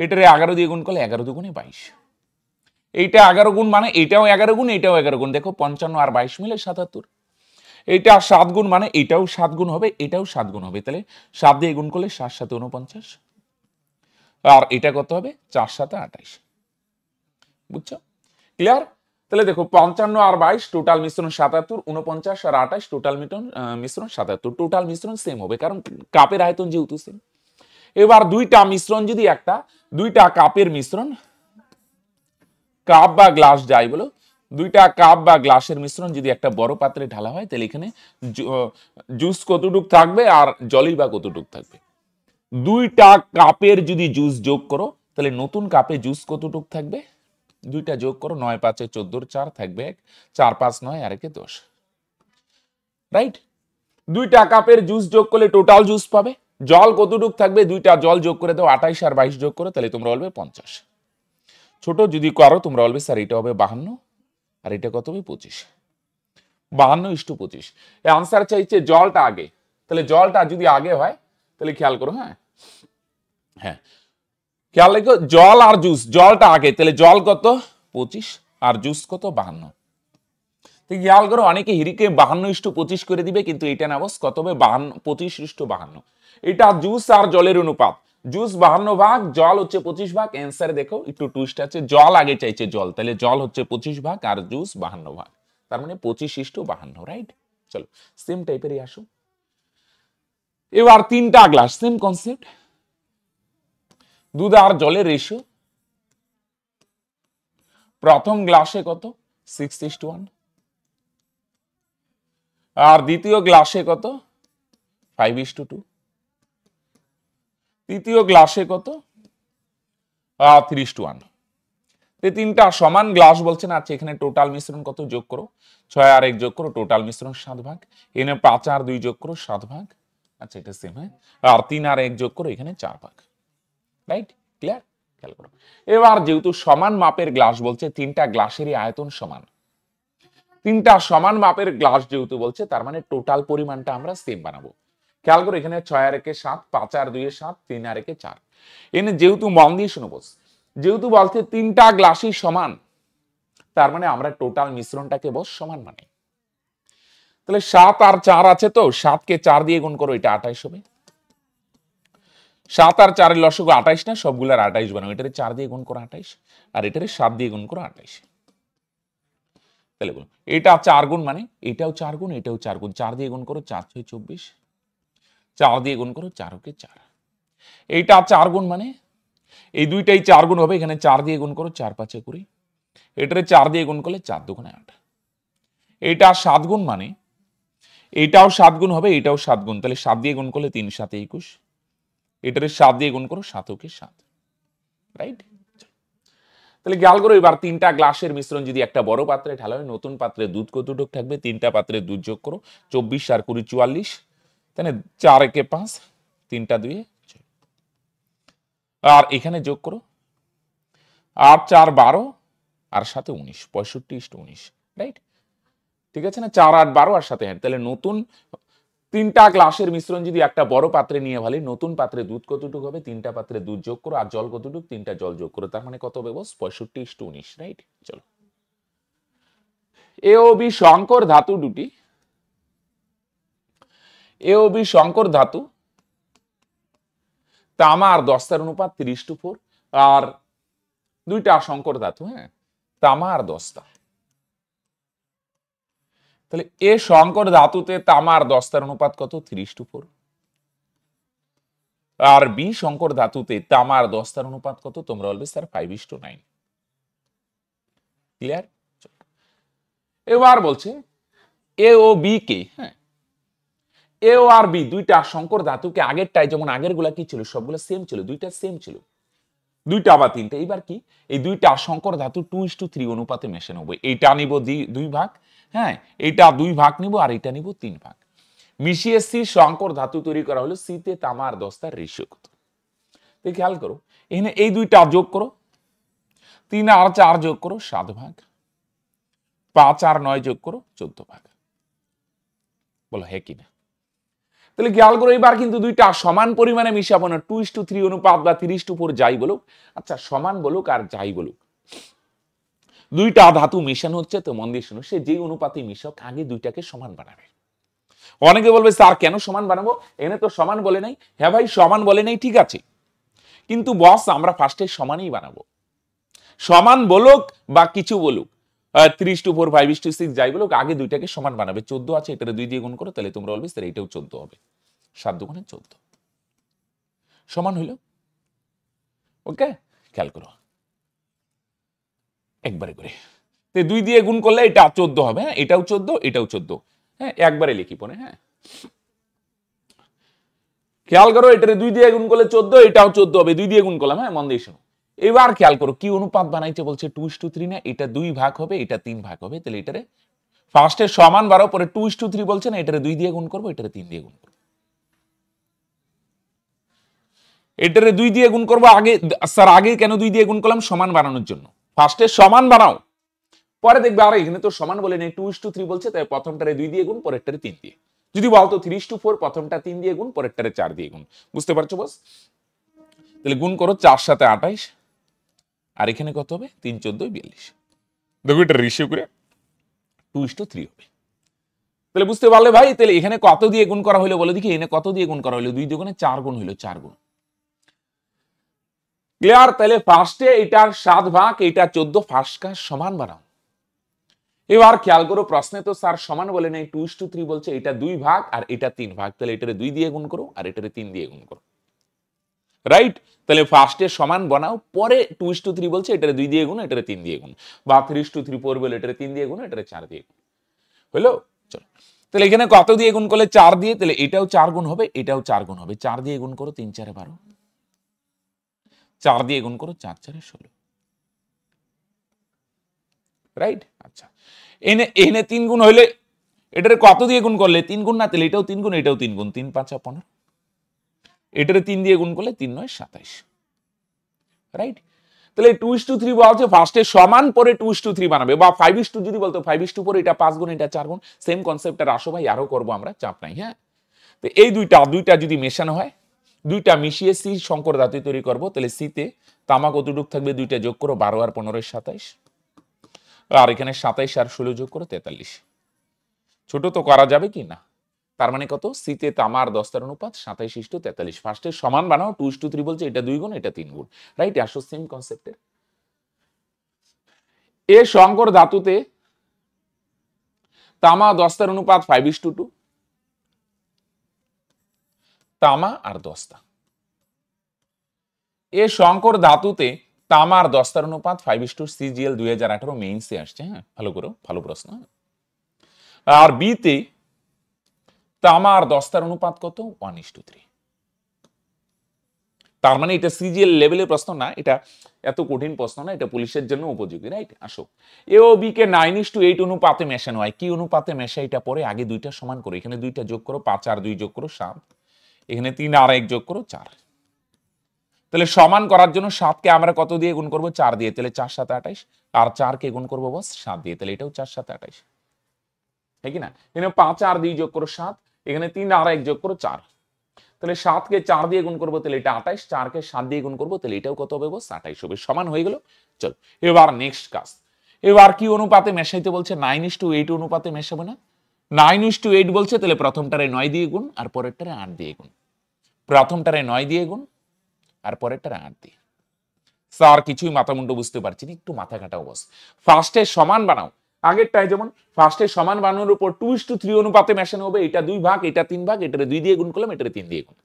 A: এটারে 11 দিয়ে গুণ করলে 11 দুগুণে 22। এইটা 11 গুণ মানে এটাও 11 গুণ, এটাও 11 গুণ, দেখো 55 আর 22 মিলে 77। এইটা 7 গুণ মানে এটাও 7 গুণ হবে, এটাও 7 গুণ হবে, তাহলে 7 দিয়ে গুণ করলে 7 7 49, আর এটা কত হবে? 4 7 28। বুঝছো? ক্লিয়ার? তাহলে দেখো 55 আর 22 টোটাল মিশ্রণ 77, 49 আর 28 টোটাল মিশ্রণ 77। টোটাল মিশ্রণ সেম হবে, কারণ কাপের আয়তন যেহেতু সেম। এবার দুইটা মিশ্রণ যদি একটা, দুইটা কাপের মিশ্রণ, কাপ বা গ্লাস যাই বলো, দুইটা কাপ বা গ্লাসের মিশ্রণ যদি একটা বড় পাত্রে ঢালা হয়, তাহলে এখানে জুস কতটুক থাকবে আর জলই বা কতটুক থাকবে। দুইটা কাপের যদি জুস যোগ করো, তাহলে নতুন কাপে জুস কতটুক থাকবে, দুইটা যোগ করো, 9 5 14 4 থাকবে 1, 4 5 9 আর 1 10, রাইট। দুইটা কাপের জুস যোগ করলে টোটাল জুস পাবে। জল কতটুক থাকবে, দুইটা জল যোগ করে দাও, 28 আর 22 যোগ করো, তাহলে তোমরা বলবে 50। ছোট যদি করো তোমরা বলবে স্যার এটা হবে 52 আর এটা কত হবে 25, 52:25। এই আনসার চাইছে জলটা আগে, তাহলে জলটা যদি আগে হয় তাহলে খেয়াল করো, হ্যাঁ হ্যাঁ খেয়াল রেখো, জল আর জুস, জলটা আগে, তাহলে জল কত 25 আর জুস কত 52। খেয়াল করো, অনেকে হিরিকে 52:25 করে দিবে, কিন্তু এটা না বস, কত হবে 25:52। এটা জুস আর জলের অনুপাত, জুস 52 ভাগ, জল হচ্ছে 25 ভাগ। অ্যান্সার দেখো একটু টুইস্ট আছে, জল আগে চাইছে জল, তাহলে জল হচ্ছে 25 ভাগ আর জুস 52 ভাগ, তার মানে 25:52, রাইট। চলো সেম টাইপেরই আসো। এবার তিনটা গ্লাস, সেম কনসেপ্ট, দুধ আর জলের রেশিও, প্রথম গ্লাসে কত 6:1 আর দ্বিতীয় গ্লাসে কত 5:2, তৃতীয় গ্লাসে কত 3:1। তিনটা সমান গ্লাস বলছেন। আচ্ছা এখানে টোটাল মিশ্রণ কত যোগ করো, 6 আর 1 যোগ করো, টোটাল মিশ্রণ 7 ভাগ, এখানে 5 আর 2 যোগ করো 7 ভাগ, আচ্ছা এটা সেম, হ্যাঁ, আর 3 আর 1 যোগ করো, এখানে 4 ভাগ, রাইট, ক্লিয়ার। খেয়াল করো, এবার যেহেতু সমান মাপের গ্লাস বলছে, তিনটা গ্লাসেরই আয়তন সমান, তিনটা সমান মাপের গ্লাস যেহেতু বলছে, তার মানে টোটাল পরিমাণটা আমরা সেম বানাবো। খেয়াল করো, এখানে 6 আর 1 7, 5 আর 2 7, 3 আর 1 4। এখানে যেহেতু মন দিয়ে শুনো বস, যেহেতু বলছে তিনটা গ্লাসই সমান, তার মানে আমরা টোটাল মিশ্রণটাকে বস সমান মানে, তাহলে 7 আর 4 আছে, তো 7 কে 4 দিয়ে গুণ করো, এটা 28 হবে। 7 আর 4 এর লসাগু 28 না, সবগুলার 28 বানাও, এটারে 4 দিয়ে গুণ করো 28 আর এটারে 7 দিয়ে গুণ করো 28, তাহলে বলো এটা 4 গুণ মানে এটাও 4 গুণ, এটাও 4 গুণ, 4 দিয়ে গুণ করো 4 6 24, 4 দিয়ে গুণ করো 4 কে 4, এইটা 4 গুণ মানে এই দুইটাই 4 গুণ হবে, এখানে 4 দিয়ে গুণ করো 4 5 20, এটারে 4 দিয়ে গুণ করলে 4 2 8, এইটা 7 গুণ মানে এইটাও 7 গুণ হবে, এটাও 7 গুণ, তাহলে 7 দিয়ে গুণ করলে 3 7 21, এটারে 7 দিয়ে গুণ করো 7 কে 7, রাইট। তাহলে খেয়াল করো, এবার তিনটা গ্লাসের মিশ্রণ যদি একটা বড় পাত্রে ঢালা হয়, নতুন পাত্রে দুধ কতটুক থাকবে, তিনটা পাত্রে দুধ যোগ করো, 24 আর 20 44, তাই না, 4 1 5, 3টা 2 আর এখানে যোগ করো 8 4 12 আর সাথে 19, 65:19, রাইট, ঠিক আছে না, 4 8 12 আর সাথে 8, তাহলে নতুন তিনটা গ্লাসের মিশ্রণ যদি একটা বড় পাত্রে নিয়ে ভালি, নতুন পাত্রে দুধ কতটুকু হবে, তিনটা পাত্রে দুধ যোগ করো, আর জল কতটুকু, তিনটা জল যোগ করো, তার মানে কত হবে বস 65:19, রাইট। চলো, এ ও বি সংকর ধাতু দুটি, এ ও বি সংকর ধাতু, তামা আর দস্তার অনুপাত 3:4, আর দুইটা সংকর ধাতু, হ্যাঁ, তামা আর দস্তা, তাহলে এ সংকর ধাতুতে তামা আর দস্তার অনুপাত কত 3:4, আর বি সংকর ধাতুতে তামা আর দস্তার অনুপাত কত, তোমরা বলবে স্যার 5:9, ক্লিয়ার। এবার বলছে এ ও বি কে, হ্যাঁ, এ ও আর বি দুইটা সংকর ধাতুকে, আগেরটাই যেমন আগের গুলা কি ছিল, সবগুলো সেম ছিল, দুইটা সেম ছিল, দুইটা বা তিনটা, এইবার কি এই দুইটা সংকর ধাতু 2:3 অনুপাতে মেশানো হবে, এইটা নিব 2 ভাগ, হ্যাঁ, এইটা 2 ভাগ নিব আর এইটা নিব 3 ভাগ, মিশিয়ে সি সংকর ধাতু তৈরি করা হলো, সিতে তামা আর দস্তার রেশিও কত, তো খেয়াল করো, এখানে এই দুইটা যোগ করো, 3 আর 4 যোগ করো 7 ভাগ, 5 আর 9 যোগ করো 14 ভাগ, বলো হ্যাঁ কিনা। তাহলে খেয়াল করো, এবার কিন্তু দুইটা সমান পরিমাণে মিশাবো না, 2:3 অনুপাত বা 3:4 যাই বলুক, আচ্ছা সমান বলুক আর যাই বলুক, দুইটা ধাতু মিশানো হচ্ছে, তো মন দিয়ে শুনো, সে যেই অনুপাতে মিশক আগে দুইটাকে সমান বানাবে। অনেকে বলবে স্যার কেন সমান বানাবো, এনে তো সমান বলে নাই, হ্যাঁ ভাই সমান বলে নাই, ঠিক আছে, কিন্তু বস আমরা ফার্স্টে সমানই বানাবো, সমান বলুক বা কিছু বলুক, 3:4 5:6 যাই বলুক, আগে দুইটাকে সমান বানাবে। 14 আছে, এটারে 2 দিয়ে গুণ করো, তাহলে তোমরা বলবে স্যার এটাও 14 হবে, 7 2 14, সমান হইল। ওকে, খেয়াল করো একবারে করে। 2 দিয়ে গুণ করলে এটা 14 হবে। হ্যাঁ, এটাও 14, এটাও 14। হ্যাঁ, একবারে লিখি পরে। হ্যাঁ, খেয়াল করো, এটারে 2 দিয়ে গুণ করলে 14, এটাও 14 হবে। 2 দিয়ে গুণ করলাম। হ্যাঁ, মন দিয়ে শোনো। এবার খেয়াল করো কি অনুপাত বানাইতে বলছে, 2:3 না, এটা 2 ভাগ হবে, এটা 3 ভাগ হবে। তাহলে এটারে ফার্স্টে সমান বাড়াও, পরে 2:3 বলছে না, এটারে 2 দিয়ে গুণ করবো, এটারে 3 দিয়ে গুণ করবো। এটারে 2 দিয়ে গুণ করবো আগে। স্যার আগে কেন 2 দিয়ে গুণ করলাম? সমান বানানোর জন্য। ফার্স্টে সমান বানাও, পরে দেখবে আর এখানে তো সমান বলে নেই, 2:3 বলছে, তাই প্রথমটারে 2 দিয়ে গুণ, পরেরটারে 3 দিয়ে। যদি বলতো 3:4, প্রথমটা 3 দিয়ে গুণ, পরেরটারে 4 দিয়ে গুণ। বুঝতে পারছো বস? তাহলে গুণ করো 4 সাথে 28, আর এখানে কত হবে? 3 14 42। দেখো এটা রেশিও করে 2:3 হবে। তাহলে বুঝতে পারলে ভাই, তাহলে এখানে কত দিয়ে গুণ করা হলো বলে দেখি, এখানে কত দিয়ে গুণ করা হলো? 2 দুগুণে 4 গুণ হলো, 4 গুণ। ক্লিয়ার? তাহলে ফার্স্টে এটার 7 ভাগ, এটা 14, ফার্স্ট কাজ সমান বানাও। এবার খেয়াল করো, প্রশ্নে তো স্যার সমান বলে নেই, 2:3 বলছে, এটা 2 ভাগ আর এটা 3 ভাগ। তাহলে এটারে 2 দিয়ে গুণ করো আর এটারে 3 দিয়ে গুণ করো। রাইট? তাহলে ফার্স্টে সমান বানাও, পরে 2:3 বলছে, এটারে 2 দিয়ে গুণ, এটারে 3 দিয়ে গুণ, বা 3:3 4 বলে এটারে 3 দিয়ে গুণ, এটারে 4 দিয়ে গুণ। হলো? চলো, তাহলে এখানে কত দিয়ে গুণ করলে? 4 দিয়ে। তাহলে এটাও 4 গুণ হবে, এটাও 4 গুণ হবে। 4 দিয়ে গুণ করো, 3 4 12, 4 দিয়ে গুণ করো, 4 4 16। রাইট? আচ্ছা, এনে এনে 3 গুণ হইলে এটারে কত দিয়ে গুণ করলে? 3 গুণ না, তাহলে এটাও 3 গুণ, এটাও 3 গুণ, 3 5 15। এটারে 3 দিয়ে গুণ করলে 3 9 27। রাইট? তাহলে 2:3 বলছে ফার্স্টে সমান, পরে 2:3 বানাবে, বা 5:2 যদি বলতো 5:4, এটা 5 গুণ, এটা 4 গুণ। সেম কনসেপ্টটা আসো ভাই, আরো করবো আমরা, চাপ নাই। হ্যাঁ, তো এই দুইটা যদি মেশানো হয়, দুইটা মিশিয়ে সি সংকর ধাতু তৈরি করব। তাহলে সিতে তামা কতটুক থাকবে? দুইটা যোগ করো, 12 আর 15 27, আর এখানে 27 আর 16 যোগ করো 43। ছোট তো করা যাবে কি না? তার মানে কত? সিতে তামার 10 অনুপাত 27:43। ফার্স্টে সমান বানাও, 2:3 বলছে, এটা 2 গুণ, এটা 3 গুণ। রাইট? আসো সেম কনসেপ্টের। এ সংকর ধাতুতে তামা 10 অনুপাত 5:2, তামা আর 10। এ সংকর ধাতুতে তামার 10 অনুপাত 5:2, সিজিএল 2018 মেইনসে আসছে। হ্যাঁ, ভালো করো, ভালো প্রশ্ন। আর বিতে তামার 10 অনুপাত কত? 1:3। তার মানে এটা সিজিএল লেভেলের প্রশ্ন না, এটা এত কঠিন প্রশ্ন না, এটা পুলিশের জন্য উপযোগী। রাইট? আসো, এ ও বি কে 9:8 অনুপাতে মেশানো হয়। কি অনুপাতে মেশা? এটা পরে আগে দুইটা সমান করো, এখানে দুইটা যোগ করো, 5 আর 2 যোগ করো 7, এখানে 3 আর 1 যোগ করো 4। তাহলে সমান করার জন্য 7 কে আমরা কত দিয়ে গুণ করবো? 4 দিয়ে। তাহলে 4 7 28, আর 4 কে গুণ করবো বস 7 দিয়ে। তাহলে এটাও 4 7 28, ঠিক না? এখানে 5 আর 2 যোগ করো 7, এখানে 3 আর 1 যোগ করো 4। তাহলে 7 কে 4 দিয়ে গুণ করবো, তাহলে এটা 28, 4 কে 7 দিয়ে গুণ করবো, তাহলে এটাও কত হবে বস? 28 হবে। সমান হয়ে গেল। চল, এবার নেক্সট কাজ। এবার কি অনুপাতে মেশাইতে বলছে? 9:8 অনুপাতে মেশাবো না? 9:8 বলছে, তাহলে প্রথমটারে 9 দিয়ে গুণ, আর পরেরটারে 8 দিয়ে গুণ। প্রথমটারে 9 দিয়ে গুণ, আর পরেরটারে 8 দিয়ে। স্যার কিছুই মাথা মুন্ডু বুঝতে পারছি না, একটু মাথা কাটাও বস। ফার্স্টে সমান বানাও, আগেরটায় যেমন ফার্স্টে সমান বানানোর উপর 2:3 অনুপাতে মেশানো হবে। এটা 2 ভাগ, এটা 3 ভাগ, এটারে 2 দিয়ে গুণ করলাম, এটারে 3 দিয়ে গুণ।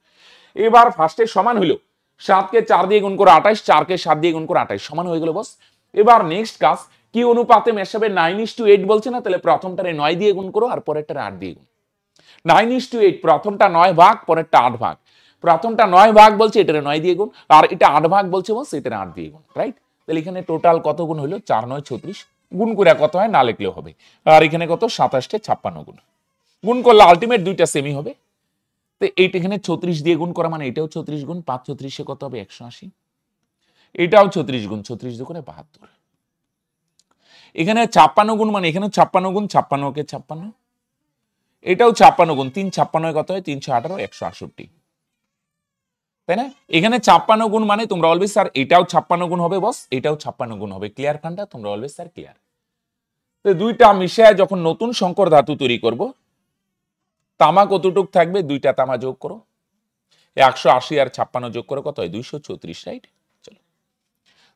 A: এবার ফার্স্টে সমান হইলো, 7 কে 4 দিয়ে গুণ করে 28, 4 কে 7 দিয়ে গুণ করে 28, সমান হয়ে গেল বস। এবার নেক্সট কাজ, কি অনুপাতে মেশাবে? 9:8 বলছে না, তাহলে প্রথমটারে 9 দিয়ে গুণ করো, আর পরেরটারে 8 দিয়ে গুণ। 9:8, প্রথমটা 9 ভাগ, পরেরটা 8 ভাগ। প্রথমটা 9 ভাগ বলছে, এটারে 9 দিয়ে গুণ, আর এটা 8 ভাগ বলছে বস, এটারে 8 দিয়ে গুণ। রাইট? তাহলে এখানে টোটাল কত গুণ হইলো? 4 9 36, গুণ করে কত হয় না লিখলেও হবে। আর এখানে কত? 27 56 গুণ। গুণ করলে আলটিমেট দুইটা সেমি হবে। তো এইটা এখানে 36 দিয়ে গুণ করা মানে এটাও 36 গুণ, 5 36 কত হবে? 180। এটাও 36 গুণ, 36 দুগুণে 72। এখানে 56 গুণ মানে এখানে 56 গুণ, 56 কে 56, এটাও 56 গুণ, 3 56 কত হয়? 318 168, তাই না? এখানে 56 গুণ মানে তোমরা অলওয়েজ স্যার এটাও 56 গুণ হবে বস, এটাও 56 গুণ হবে। ক্লিয়ার ফান্ডা? তোমরা অলওয়েজ স্যার ক্লিয়ার। তো দুইটা মিশায় যখন নতুন সংকর ধাতু তৈরি করব, তামা কতটুক থাকবে? দুইটা তামা যোগ করো, 180 আর 56 যোগ করো কত হয়? 234। রাইট? চলো,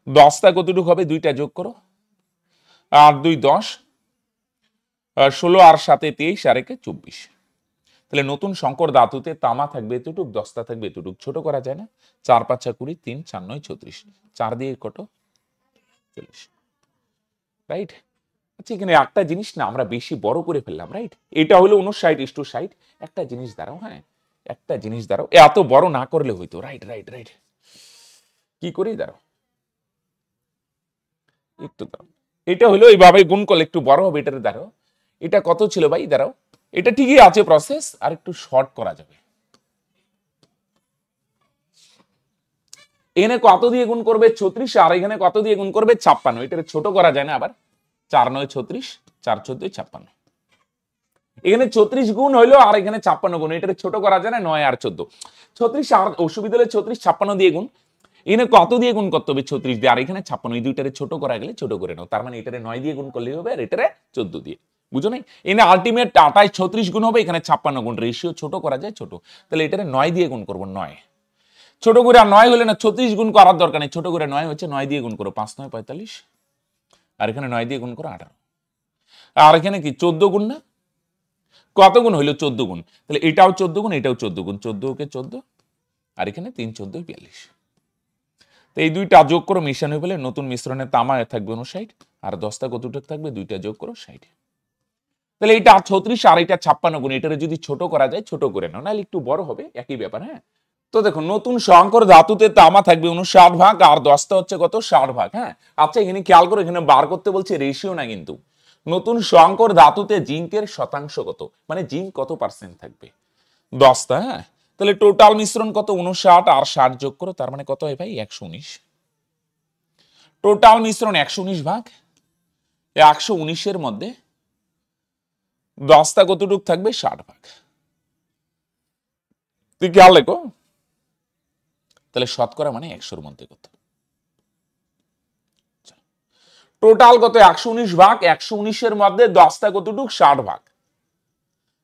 A: 10টা কতটুক হবে? দুইটা যোগ করো, আর 2 10, 16 আর 7 23, আর 1 24। তাহলে নতুন সংকর ধাতুতে তামা থাকবে এতটুক, দস্তা থাকবে এতটুক, ছোট করা যায় না? 4 5 20, 3 4 9 36, 4 দিয়ে কত 40, রাইট? আচ্ছা এখানে একটা জিনিস না আমরা বেশি বড় করে ফেললাম, রাইট? এটা হলো 59:60, একটা জিনিস দাঁড়াও, হ্যাঁ একটা জিনিস দাঁড়াও, এত বড় না করলে হইতো, রাইট রাইট রাইট, কি করি দাঁড়াও, একটু দাঁড়াও, এটা হলো এইভাবে গুণ করলে একটু বড় হবে, এটাতে দাঁড়াও, এটা কত ছিল ভাই দাঁড়াও, এটা ঠিকই আছে প্রসেস, আর একটু শর্ট করা যাবে। এখানে কত দিয়ে গুণ করবে 36, আর এখানে কত দিয়ে গুণ করবে 56, এটা ছোট করা যায় না আবার, 4 9 36, 4 14 56, এখানে 34 গুণ হইলো আর এখানে 56 গুণ, এটা ছোট করা যায় না, 9 আর 14, 36 আর অসুবিধা হলে 34 56 দিয়ে গুণ, এখানে কত দিয়ে গুণ করতে হবে 36 দিয়ে, আর এখানে 56, এই দুইটারে ছোট করা গেলে ছোট করে নাও, তার মানে এটারে 9 দিয়ে গুণ করলেই হবে আর এটারে 14 দিয়ে, বুঝো নাই? এখানে আলটিমেট 28 36 গুণ হবে, এখানে 56 গুণ, রেশিও ছোট করা যায় ছোট, তাহলে এটারে 9 দিয়ে গুণ করব, 9 ছোট করে, আর 9 হলে না 36 গুণ করার দরকার নেই, ছোট করে 9 হচ্ছে, 9 দিয়ে গুণ করো, 5 9 45, আর এখানে 9 দিয়ে গুণ করো 18, আর এখানে কি 14 গুণ না, কত গুণ হইলো 14 গুণ, তাহলে এটাও 14 গুণ, এটাও 14 গুণ, 14 কে 14, আর এখানে 3 14 42, তো এই দুইটা যোগ করো, মিশ্রণ হয়ে গেলে নতুন মিশ্রণে তামা থাকবে 59, আর দস্তা কতটুক থাকবে, দুইটা যোগ করো 60, তাহলে এটা 36 আর এটা 56 গুণ, এটারে যদি ছোট করা যায় ছোট করে নাও, নাহলে একটু বড় হবে, একই ব্যাপার, হ্যাঁ? তো দেখো নতুন সংকর ধাতুতে তামা থাকবে 59 ভাগ, আর দস্তা হচ্ছে কত 60 ভাগ, হ্যাঁ? আচ্ছা এখানে খেয়াল করো, এখানে বার করতে বলছে রেশিও না কিন্তু, নতুন সংকর ধাতুতে জিঙ্কের শতাংশ কত, মানে জিঙ্ক কত পার্সেন্ট থাকবে, দস্তা, হ্যাঁ? তাহলে টোটাল মিশ্রণ কত 59 আর 60 যোগ করো, তার মানে কত হয় ভাই 119, টোটাল মিশ্রণ 119 ভাগ, 119 এর মধ্যে দস্তা কতটুক থাকবে 60 ভাগ, তুই খেয়াল রেখো, তাহলে শতকরা মানে 100 এর মধ্যে কত, টোটাল কত 119 ভাগ, 119 এর মধ্যে দস্তা কতটুক 60 ভাগ,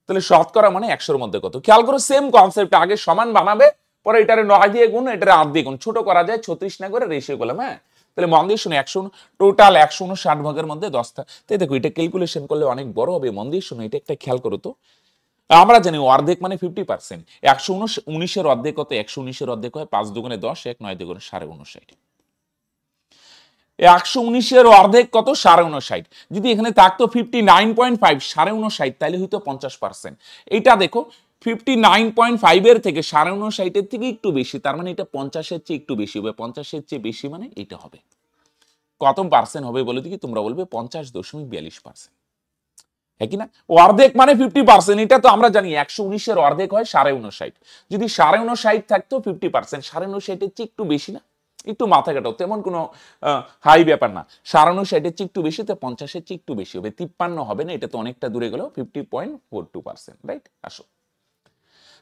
A: তাহলে শতকরা মানে 100 এর মধ্যে কত, খেয়াল করো সেম কনসেপ্ট, আগে সমান বানাবে, পরে এটারে 9 দিয়ে গুণ, এটারে 8 দিয়ে গুণ, ছোট করা যায় 36 না করে রেশিও করলাম, হ্যাঁ? তাহলে মন দিয়ে শুনে 100, টোটাল 159 ভাগের মধ্যে দস্তা, তাই দেখো এটা ক্যালকুলেশন করলে অনেক বড় হবে, মন দিয়ে শুনে, এটা একটা খেয়াল করো তো, আমরা জানি অর্ধেক মানে 50%, 119 এর অর্ধেক কত, 119 এর অর্ধেক হয় 5 দুগুণে 10, 1 9 দুগুণে 59.5, 119 এর অর্ধেক কত 59.5, যদি এখানে থাকতো 59.5 59.5, তাহলে হয়তো 50%, এটা দেখো 59.5 এর থেকে 59.5 এর থেকে একটু বেশি, তার মানে এটা 50 এর চেয়ে একটু বেশি হবে, 50 এর চেয়ে বেশি মানে এটা হবে কত পার্সেন্ট হবে বলে দেখি, তোমরা বলবে 50.42%, হ্যাঁ কি না? অর্ধেক মানে 50%, এটা তো আমরা জানি 119 এর অর্ধেক হয় 59.5, যদি 59.5 থাকতো 50%, 59.5 এর চেয়ে একটু বেশি না, একটু মাথা কাটাও, তেমন কোনো হাই ব্যাপার না, 59.5 এর চেয়ে একটু বেশি, তো 50 এর চেয়ে একটু বেশি হবে, 53 হবে না, এটা তো অনেকটা দূরে গেল, 50.42%, রাইট? আসো,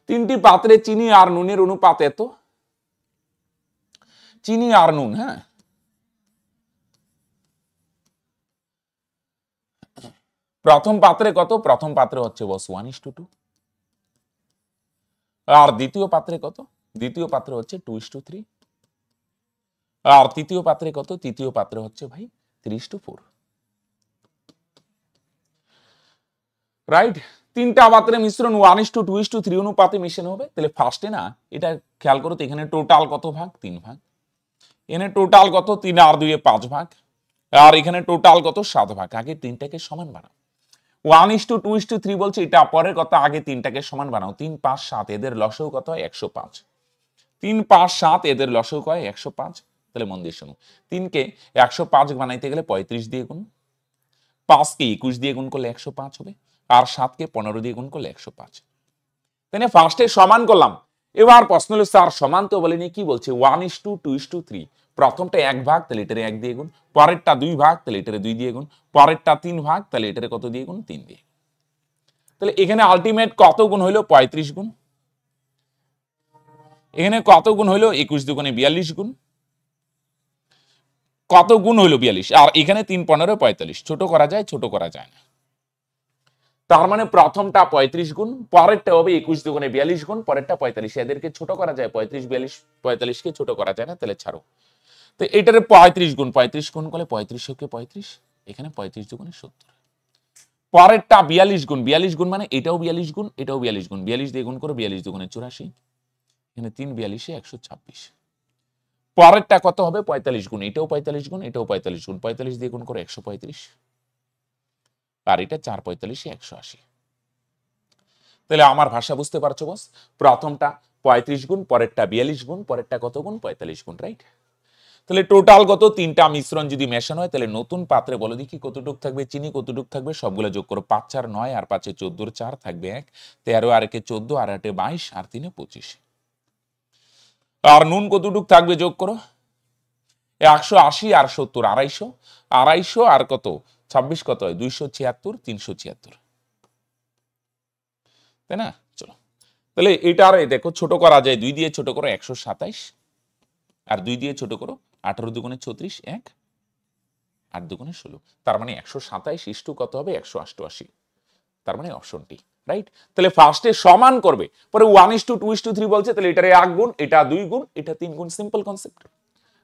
A: তিনটি পাত্রে চিনি আর নুনের অনুপাত এত, চিনি আর নুন, হ্যাঁ, প্রথম পাত্রে কত, প্রথম পাত্রে হচ্ছে বস 1:2, আর দ্বিতীয় পাত্রে কত, দ্বিতীয় পাত্রে হচ্ছে 2:3, আর তৃতীয় পাত্রে কত, তৃতীয় পাত্রে হচ্ছে ভাই 3:4, রাইট? তিনটা পাত্রে মিশ্রণ 1:2:3 অনুপাতে মিশানো হবে, তাহলে ফার্স্টে না এটা খেয়াল করো তো, এখানে টোটাল কত ভাগ, 3 ভাগ, এখানে টোটাল কত 3 আর 2 5 ভাগ, আর এখানে টোটাল কত 7 ভাগ, আগে তিনটাকে সমান বানাও, 1:2:3 বলছে, এটা পরের কথা, আগে তিনটাকে সমান বানাও, 3 5 7 এদের লসও কত হয় 105, 3 5 7 এদের লসও হয় 105, তাহলে মন দিয়ে শোনো, 3 কে 105 বানাইতে গেলে 35 দিয়ে গুণ, 5 কে 21 দিয়ে গুণ করলে 105 হবে, আর 7 কে 15 দিয়ে গুণ করলে 105, তাই না? ফার্স্টে সমান করলাম, এবার প্রশ্ন হলো স্যার সমান তো বলেনি, কি বলছে 1:2:3, প্রথমটা 1 ভাগ, তাহলে এটারে 1 দিয়ে গুণ, পরেরটা 2 ভাগ, তাহলে এটারে 2 দিয়ে গুণ, পরেরটা 3 ভাগ, তাহলে এটারে কত দিয়ে গুণ, 3 দিয়ে, তাহলে এখানে আলটিমেট কত গুণ হইলো 35 গুণ, এখানে কত গুণ হইলো 21 দুগুণে 42 গুণ, কত গুণ হইলো 42, আর এখানে 3 15 45, ছোট করা যায় ছোট করা যায় না, তার মানে প্রথমটা 35 গুণ, পরেরটা হবে 21 দুগুণে 42 গুণ, পরেরটা 45, এদেরকে ছোট করা যায়, 35 42 45 কে ছোট করা যায় না, তাহলে ছাড়ো, তো এটারে 35 গুণ, 35 গুণ করলে 35 কে 35, এখানে 35 দুগুণে 70, পরেরটা 42 গুণ, 42 গুণ মানে এটাও 42 গুণ, এটাও 42 গুণ, 42 দিয়ে গুণ করো, 42 দুগুণে 84, এখানে 3 42 126। পরেরটা কত হবে 45 গুণ, এটাও 45 গুণ, এটাও 45 গুণ, 45 দিয়ে গুণ করো 135, আর এটা 4 45 180। তাহলে আমার ভাষা বুঝতে পারছো বস? প্রথমটা 35 গুণ, পরেরটা 42 গুণ, পরেরটা কত গুণ 45 গুণ, রাইট? তাহলে টোটাল কত? তিনটা মিশ্রণ যদি মেশানো হয় তাহলে নতুন পাত্রে বলো দেখি কতটুক থাকবে চিনি, কতটুক থাকবে, সবগুলো যোগ করো। 5 4 9, আর 5 14, 4 থাকবে 1, 13 আর 1 14, আর 8 22, আর 3 25। আর নুন কতটুক থাকবে যোগ করো। 180 আর 70 250, 250 আর কত 26 কত হয় 276, 376, তাই না? চলো তাহলে এটা আর দেখো ছোট করা যায়, 2 দিয়ে ছোট করো 127, আর 2 দিয়ে ছোট করো 18 দুগুণে 36, 1 8 দুগুণে 16, তার মানে 127 ইস্টু কত হবে 188, তার মানে অপশনটি রাইট। তাহলে ফার্স্টে সমান করবে, পরে 1:2:3 বলছে, তাহলে এটার 1 গুণ, এটা 2 গুণ, এটা 3 গুণ, সিম্পল কনসেপ্ট,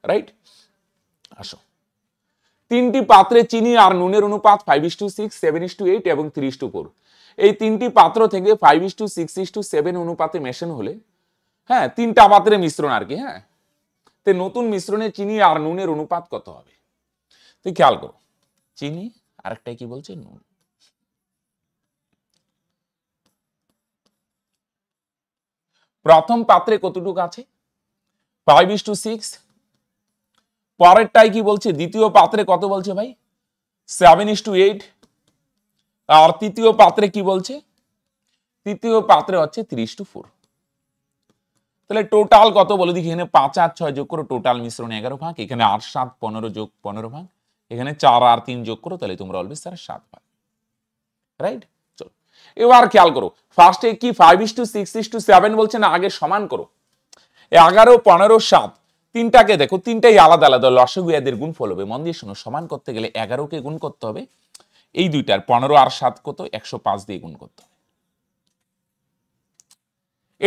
A: রাইট? আসো, তিনটি পাত্রে চিনি আর নুনের অনুপাত 5:6, 7:8 এবং 3:4। এই তিনটি পাত্র থেকে 5:6:7 অনুপাতে মেশানো হলে, হ্যাঁ, তিনটা পাত্রের মিশ্রণ আর কি, হ্যাঁ, তো নতুন মিশ্রণে চিনি আর নুনের অনুপাত কত হবে? তুই খেয়াল করো, চিনি আরেকটা কি বলছে নুন। প্রথম পাত্রে কতটুকু আছে 5:6, পরেরটাই কি বলছে দ্বিতীয় পাত্রে কত বলছে ভাই 7:8, আর তৃতীয় পাত্রে কি বলছে, তৃতীয় পাত্রে হচ্ছে 3:4। তাহলে টোটাল কত বলো দেখি, এখানে 5 আর 6 যোগ করো, টোটাল মিশ্রণ 11 ভাগ, এখানে 8 7 15 যোগ 15 ভাগ, এখানে 4 আর 3 যোগ করো, তাহলে তোমরা অলওয়েজ স্যার 7 ভাগ, রাইট? চলো এবার খেয়াল করো, ফার্স্টে কি 5:6:7 বলছে না, আগে সমান করো। 11 15 7 তিনটাকে দেখো, তিনটাই আলাদা আলাদা, লসাগু এদের গুণফল হবে। মন দিয়ে শোনো, সমান করতে গেলে 11 কে গুণ করতে হবে এই দুইটার, 15 আর 7 কত 105 দিয়ে গুণ করতে হবে।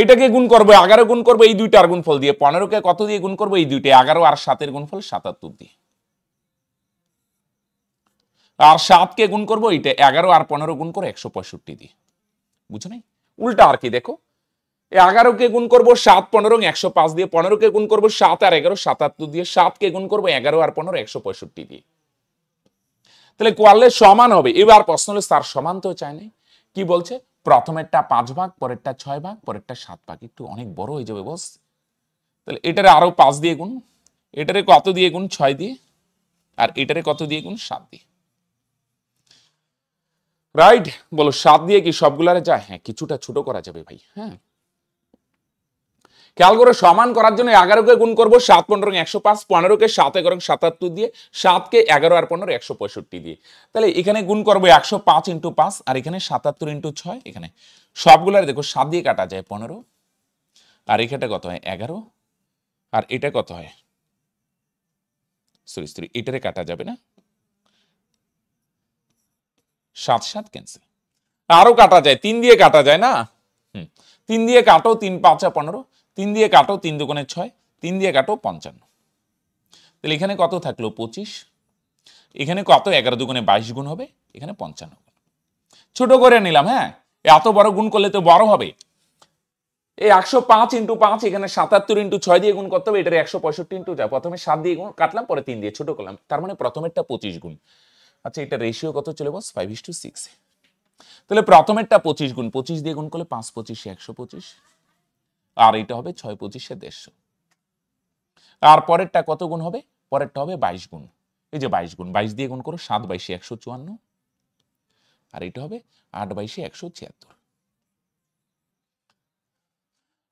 A: এটাকে গুণ করবো 11 গুণ করবো এই দুইটার গুণফল দিয়ে, 15 কে কত দিয়ে গুণ করবো এই দুইটা, 11 আর 7 এর গুণফল 77 দিয়ে, আর 7 কে গুণ করবো এইটা 11 আর 15 গুণ করে 165 দিয়ে। বুঝো নাই? উল্টা আর কি, দেখো 11 কে গুণ করবো 7 15 105 দিয়ে, 15 কে গুণ করবো 7 আর 11 77 দিয়ে, 7 কে গুণ করবো 11 আর 15 165 দিয়ে। তাহলে করলে সমান হবে। এবার প্রশ্ন হলো স্যার সমান তো চাই নাই, কি বলছে প্রথমেরটা 5 ভাগ, পরেরটা 6 ভাগ, পরেরটা 7 ভাগ, একটু অনেক বড় হয়ে যাবে বস। তাহলে এটারে আরো 5 দিয়ে গুণ, এটারে কত দিয়ে গুণ 6 দিয়ে, আর এটারে কত দিয়ে গুণ 7 দিয়ে, রাইট? বলো 7 দিয়ে কি সবগুলারে যায়? হ্যাঁ, কিছুটা ছোট করা যাবে ভাই। হ্যাঁ, খেয়াল করে সমান করার জন্য 11 কে গুণ করবো 7 15 105, 15 কে 7 11 77 দিয়ে, 7 কে 11 আর 15 165 দিয়ে। তাহলে এখানে গুণ করবো 105 ইন্টু 5, আর এখানে 77 ইন্টু 6, এখানে সবগুলার দেখো 7 দিয়ে কাটা যায় 15, আর এখানে কত হয় 11, আর এটা কত হয় সরি এটারে কাটা যাবে না, 7 7 ক্যান্সেল, আরো কাটা যায় 3 দিয়ে কাটা যায় না, 3 দিয়ে কাটো, 3 5 15, 3 দিয়ে কাটো, 3 দুগুণে 6, 3 দিয়ে কাটো 55। তাহলে এখানে কত থাকলো 25, এখানে কত 11 দুগুণে 22 গুণ হবে, এখানে 55 গুণ। ছোট করে নিলাম, হ্যাঁ, এত বড় গুণ করলে তো বড় হবে। এই 105 ইন্টু 5, এখানে 77 ইন্টু 6 দিয়ে গুণ করতে হবে, এটার 165 ইন্টু যা, প্রথমে 7 দিয়ে গুণ কাটলাম, পরে 3 দিয়ে ছোট করলাম, তার মানে প্রথমেরটা 25 গুণ। আচ্ছা, এটা রেশিও কত চলে বস 5:6। তাহলে প্রথমেরটা 25 গুণ, 25 দিয়ে গুণ করলে 5 25 125, আর এটা হবে 6 25 150। আর পরেরটা কত গুণ হবে, পরেরটা হবে 22 গুণ, এই যে 22 গুণ, 22 দিয়ে গুণ করো 7 22 154, আর এটা হবে 8 22 176।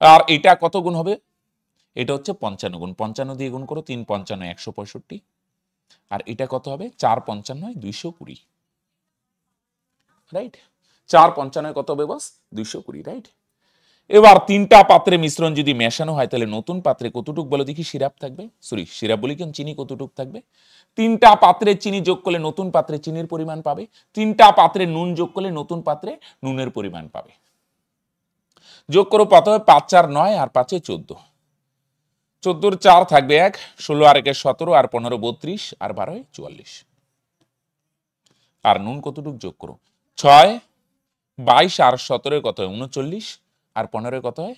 A: আর এটা কত গুণ হবে, এটা হচ্ছে 55 গুণ, 55 দিয়ে গুণ করো 3 55 165, আর এটা কত হবে 4 55 220, রাইট? 4 55 কত হবে বস 220, রাইট? এবার তিনটা পাত্রে মিশ্রণ যদি মেশানো হয় তাহলে নতুন পাত্রে কতটুক বলো দেখি সিরাপ থাকবে, সরি সিরাপ বলি কেন, চিনি কতটুক থাকবে? তিনটা পাত্রে চিনি যোগ করলে নতুন পাত্রে চিনির পরিমাণ পাবে, তিনটা পাত্রে নুন যোগ করলে নতুন পাত্রে নুনের পরিমাণ পাবে। যোগ করো, প্রথমে 5 4 9, আর 5 14, 14 4 থাকবে 1, 16 আর 1 17, আর 15 32, আর 12 44, আর নুন কতটুক যোগ করো 6 22 আর 17 কত হয় 39 আর 15 কত হয়,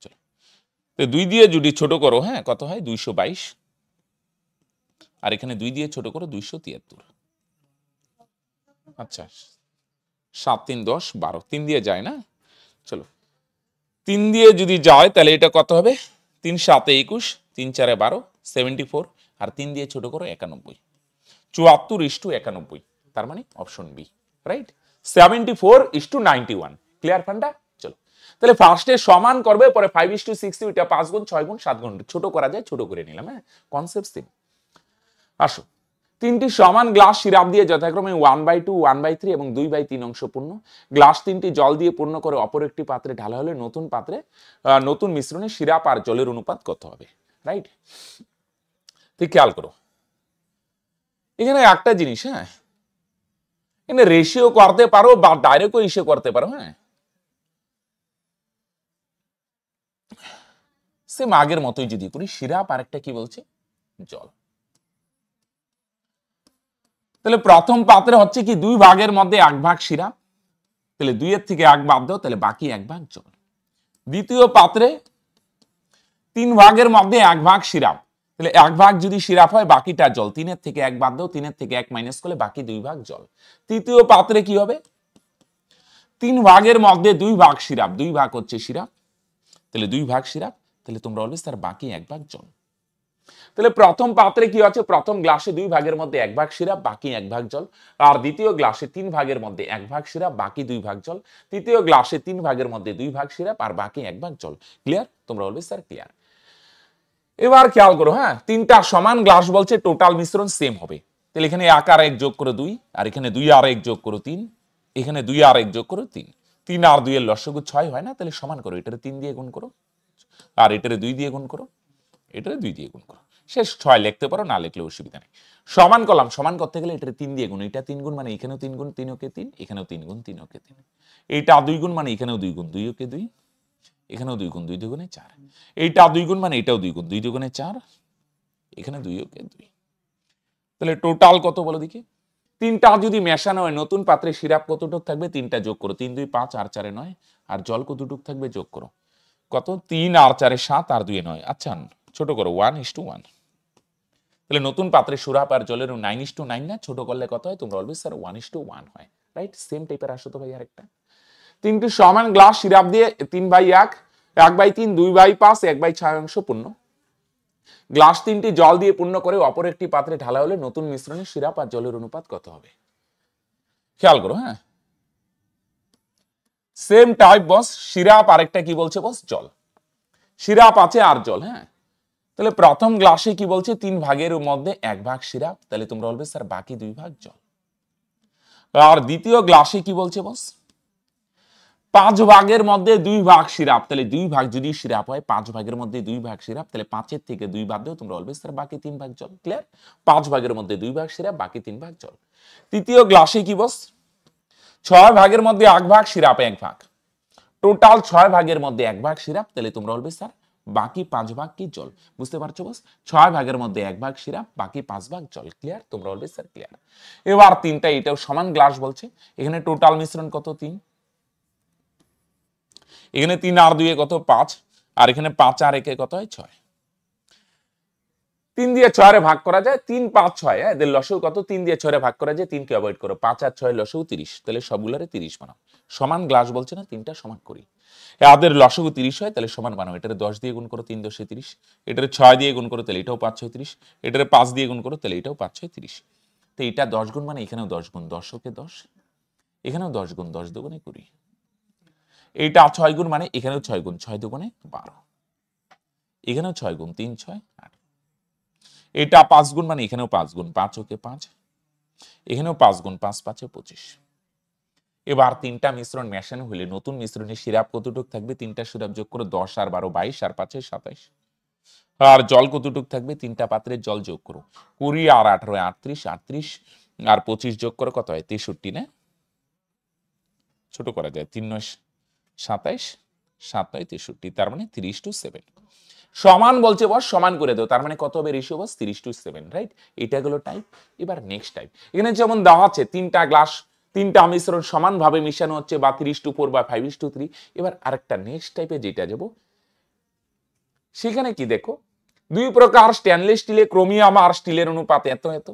A: চলো তো 2 দিয়ে যদি ছোট করো, হ্যাঁ কত হয় 222, আর এখানে 2 দিয়ে ছোট করো 273। আচ্ছা 7 3 10 12, 3 দিয়ে যায় না, চলো 3 দিয়ে যদি যায় তাহলে এটা কত হবে 3 7 21, 3 4 12, 74, আর 3 দিয়ে ছোট করো 91, 74:91, তার মানে অপশন বি, রাইট। 74:91, ক্লিয়ার ফান্ডা। চলো তাহলে ফার্স্টে সমান করবে, পরে 5:60, এটা 5 গুণ 6 গুণ 7 গুণ, ছোট করা যায়, ছোট করে নিলাম, হ্যাঁ কনসেপ্ট সেম। আসো, 3টি সমান গ্লাস সিরাপ দিয়ে যথাক্রমে 1/2, 1/3 এবং 2/3 অংশ পূর্ণ। গ্লাস 3টি জল দিয়ে পূর্ণ করে অপর একটি পাত্রে ঢালা হলে নতুন পাত্রে নতুন মিশ্রণে সিরাপ আর জলের অনুপাত কত হবে, রাইট। ঠিক খেয়াল করো এখানে একটা জিনিস, হ্যাঁ এখানে রেশিও করতে পারো বা ডাইরেক্টও ইসে করতে পারো, হ্যাঁ সেম আগের মতোই যদি করি, সিরাপ আর একটা কি বলছে জল। তাহলে প্রথম পাত্রে হচ্ছে কি 2 ভাগের মধ্যে 1 ভাগ সিরাপ, তাহলে 2 এর থেকে 1 বাদ দাও, তাহলে বাকি 1 ভাগ জল। দ্বিতীয় পাত্রে 3 ভাগের মধ্যে 1 ভাগ সিরাপ, তাহলে 1 ভাগ যদি সিরাপ হয় বাকিটা জল, 3 এর থেকে 1 বাদ দাও, 3 এর থেকে 1 মাইনাস করলে বাকি 2 ভাগ জল। তৃতীয় পাত্রে কি হবে 3 ভাগের মধ্যে 2 ভাগ সিরাপ, 2 ভাগ হচ্ছে সিরাপ, তাহলে 2 ভাগ সিরাপ, তাহলে তোমরা অলওয়েজ তার বাকি 1 ভাগ জল। তাহলে প্রথম পাত্রে কি আছে, প্রথম গ্লাসে 2 ভাগের মধ্যে 1 ভাগ সিরাপ, বাকি 1 ভাগ জল, আর দ্বিতীয় গ্লাসে 3 ভাগের মধ্যে 1 ভাগ সিরাপ, বাকি 2 ভাগ জল, তৃতীয় গ্লাসে 3 ভাগের মধ্যে 2 ভাগ সিরাপ আর বাকি 1 ভাগ জল। ক্লিয়ার, তোমরা অলওয়েজ স্যার ক্লিয়ার। এবার খেয়াল করো, হ্যাঁ 3টা সমান গ্লাস বলছে, টোটাল মিশ্রণ সেম হবে, তাহলে এখানে 1 আর 1 যোগ করো 2, আর এখানে 2 আর 1 যোগ করো 3, এখানে 2 আর 1 যোগ করো 3, 3 আর 2 এর লসাগু 6 হয় না, তাহলে সমান করো, এটারে 3 দিয়ে গুণ করো, আর এটারে 2 দিয়ে গুণ করো, এটারে 2 দিয়ে গুণ করো, শেষ। 6 লিখতে পারো, না লিখলে অসুবিধা নেই। সমান করলাম, সমান করতে গেলে এটারে 3 দিয়ে গুণ, এটা 3 গুণ মানে এখানেও 3 গুণ, 3 ওকে 3, এখানেও 3 গুণ, 3 ওকে 3, এইটা 2 গুণ মানে এখানেও 2 গুণ, 2 ওকে 2, এখানেও 2 গুণ, 2 দুগুণে 4, এইটা 2 গুণ মানে এটাও 2 গুণ, 2 দুগুণে 4, এখানে 2 ওকে 2, তাহলে টোটাল কত বলো দেখি। 3টা যদি মেশানো হয় নতুন পাত্রে সিরাপ কতটুক থাকবে, 3টা যোগ করো, 3 2 5 আর 4 9, আর জল কতটুক থাকবে যোগ করো, কত 3 আর 4 7 আর 2 9, আচ্ছা ছোট করো 1:1, তাহলে নতুন পাত্রে সিরাপ আর জলের 9:9 না, ছোট করলে কত হয়, তোমরা অলওয়েজ স্যার 1:1 হয়, রাইট। সেম টাইপের আসো তো ভাই আরেকটা, 3টি সমান গ্লাস সিরাপ দিয়ে 3/1, 1/3, 2/5, 1/6 অংশ পূর্ণ। গ্লাস 3টি জল দিয়ে পূর্ণ করে অপর একটি পাত্রে ঢালা হলে নতুন মিশ্রণে সিরাপ আর জলের অনুপাত কত হবে, খেয়াল করো, হ্যাঁ সেম টাইপ বস, সিরাপ আরেকটা কি বলছে বস জল, সিরাপ আছে আর জল, হ্যাঁ তাহলে প্রথম গ্লাসে কি বলছে 3 ভাগের মধ্যে 1 ভাগ সিরাপ, তাহলে তোমরা বলবে স্যার বাকি 2 ভাগ জল। আর দ্বিতীয় গ্লাসে কি বলছে বস 5 ভাগের মধ্যে 2 ভাগ সিরাপ, তাহলে 2 ভাগ যদি সিরাপ হয় 5 ভাগের মধ্যে 2 ভাগ সিরাপ, তাহলে 5 এর থেকে 2 বাদ দাও, তোমরা অলওয়েজ স্যার বাকি 3 ভাগ জল। ক্লিয়ার, 5 ভাগের মধ্যে 2 ভাগ সিরাপ, বাকি 3 ভাগ জল। তৃতীয় গ্লাসে কি বস 6 ভাগের মধ্যে 1 ভাগ সিরাপ 1 ভাগ, টোটাল 6 ভাগের মধ্যে 1 ভাগ সিরাপ, তাহলে তোমরা বলবে স্যার বাকি 5 ভাগ কি জল। বুঝতে পারছো বস, 6 ভাগের মধ্যে 1 ভাগ সিরাপ, বাকি 5 ভাগ জল। ক্লিয়ার, তোমরা বলবে স্যার ক্লিয়ার। এবার 3টা এটাও সমান গ্লাস বলছে, এখানে টোটাল মিশ্রণ কত 3, এখানে 3 আর 2 কত 5, আর এখানে 5 আর 1 কত হয় 6, 3 দিয়ে 6 রে ভাগ করা যায়, 3 5 6, এদের লসাগু কত, 3 দিয়ে 6 রে ভাগ করা যায়, 3 কে অ্যাভয়েড করো, 5 আর 6 লসাগু 30, তাহলে সবগুলোরে 30 বানাও। সমান গ্লাস বলছে না, 3টা সমান করি, এদের লসাগু 30 হয়, তাহলে সমান বানাও, এটারে 10 দিয়ে গুণ করো, 3 10 30, এটারে 6 দিয়ে গুণ করো, তাহলে এটাও 5 6 30, এটারে 5 দিয়ে গুণ করো, তাহলে এটাও 5 6 30, তো এটা 10 গুণ মানে এখানেও 10 গুণ, 10 ওকে 10, এখানেও 10 গুণ, 10 দুগুণে 20, এইটা 6 গুণ মানে এখানেও 6 গুণ, 6 দুগুণে 12, এখানেও 6 গুণ, 3 6 8, এটা 5 গুণ মানে এখানেও 5 গুণ, 5 ওকে 5, এখানেও 5 গুণ, 5 5 25। এবার 3টা মিশ্রণ মেশানো হলে নতুন মিশ্রণে সিরাপ কতটুক থাকবে, 3টা সিরাপ যোগ করো, 10 আর 12 22, আর 5 27, আর জল কতটুক থাকবে, 3টা পাত্রের জল যোগ করো, 20 আর 18 38, 38 আর 25 যোগ করো, কত হয় 63 না, ছোট করা যায়, 3 9 27, 7 9 63, তার মানে 3:7। সমান বলছে বস, সমান করে দাও, তার মানে কত হবে রেশিও বস 3:7, রাইট? এটা গেল টাইপ। এবার নেক্সট টাইপ, এখানে যেমন দেওয়া আছে তিনটা গ্লাস, তিনটা মিশ্রণ সমানভাবে মিশানো হচ্ছে, বা 3:4 বা 5:3। এবার আরেকটা নেক্সট টাইপে যেটা যাব, সেখানে কি দেখো, দুই প্রকার স্টেনলেস স্টিলে ক্রোমিয়াম আর স্টিলের অনুপাত এত এত।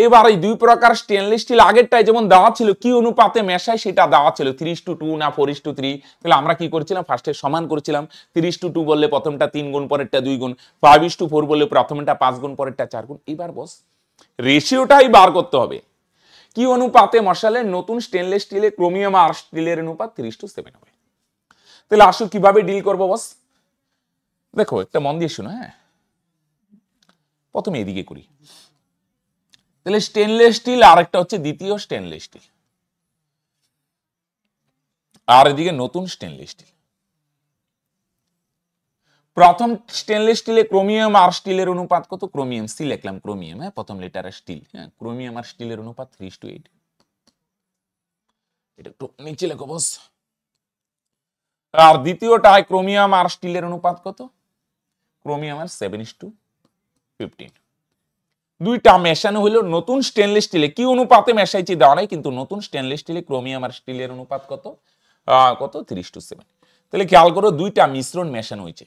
A: এবার এই দুই প্রকার স্টেনলেস স্টিল আগেরটাই যেমন দেওয়া ছিল কি অনুপাতে মেশায় সেটা দেওয়া ছিল 3:2 না 4:3। তাহলে আমরা কি করেছিলাম, ফার্স্টে সমান করেছিলাম। 3:2 বললে প্রথমটা 3 গুণ, পরেরটা 2 গুণ। 5:4 বললে প্রথমটা 5 গুণ, পরেরটা 4 গুণ। এবার বস রেশিওটাই বার করতে হবে, কি অনুপাতে মশালে নতুন স্টেনলেস স্টিলে ক্রোমিয়াম আর স্টিলের অনুপাত 3:7 হবে। তাহলে আসো কিভাবে ডিল করবো বস, দেখো একটা মন দিয়ে শোনো। হ্যাঁ, প্রথমে এদিকে করি। তাহলে স্টেনলেস স্টিল আর একটা হচ্ছে দ্বিতীয় স্টেনলেস স্টিল, আর এদিকে নতুন স্টেনলেস স্টিল। প্রথম স্টেনলেস স্টিলে ক্রোমিয়াম আর স্টিলের অনুপাত কত, ক্রোমিয়াম সি লিখলাম, ক্রোমিয়াম, হ্যাঁ প্রথম লেটার স্টিল, হ্যাঁ ক্রোমিয়াম আর স্টিলের অনুপাত 3:8। এটা একটু নিচে লেখো বস। আর দ্বিতীয়টায় ক্রোমিয়াম আর স্টিলের অনুপাত কত, ক্রোমিয়াম আর 7:15। দুইটা মেশানো হলো নতুন স্টেনলেস স্টিলে, কি অনুপাতে মেশাইছি দেওয়া নাই, কিন্তু নতুন স্টেনলেস স্টিলে ক্রোমিয়াম আর স্টিলের অনুপাত কত, কত 3:7। তাহলে খেয়াল করো দুইটা মিশ্রণ মেশানো হয়েছে।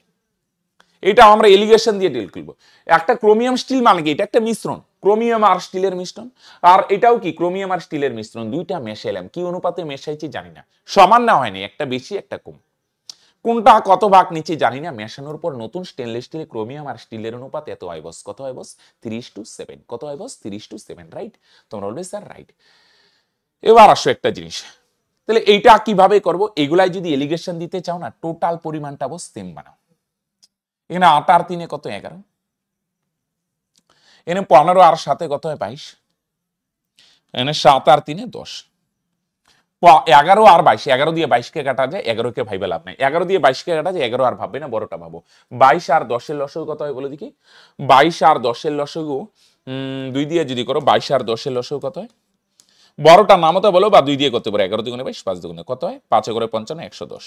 A: এটা আমরা এলিগেশন দিয়ে ডিল করব। একটা ক্রোমিয়াম স্টিল মানে কি, এটা একটা মিশ্রণ, ক্রোমিয়াম আর স্টিলের মিশ্রণ। আর এটাও কি ক্রোমিয়াম আর স্টিলের মিশ্রণ, দুইটা মেশাইলাম, কি অনুপাতে মেশাইছি জানি না, সমান না হয়নি, একটা বেশি একটা কম, কোনটা কত ভাগ নিচে জানি না। মেশানোর পর নতুন স্টেনলেস স্টিলে ক্রোমিয়াম আর স্টিলের অনুপাত এত হয় বস, কত হয় বস 3:7। কত হয় বস 3:7, রাইট? তোমরা বলবে স্যার রাইট। এবার আসো একটা জিনিস, তাহলে এইটা কিভাবে করব, এগুলাই যদি এলিগেশন দিতে চাও না, টোটাল পরিমাণটা বস সেম বানাও। এখানে 8 আর 3 কত 11, এখানে 15 আর 7 কত হয় 22, এখানে 7 আর 3 10, 11 আর 22, 11 দিয়ে 22 কে কাটা যায়, 11 কে ভাইবে লাভ নাই, 11 দিয়ে 22 কে কাটা যায়, 11 আর ভাববে না, বড়টা ভাবো। 22 আর 10 এর লসগু কত হয় বলে দেখি, 22 আর 10 এর লসগু 2 দিয়ে যদি করো, 22 আর 10 এর লসগু কত হয়, বড়টা নামতে বলো, বা 2 দিয়ে করতে পারো, 11 দুগুণে 22, 5 দুগুণে কত হয়, 5 করে 55, 110।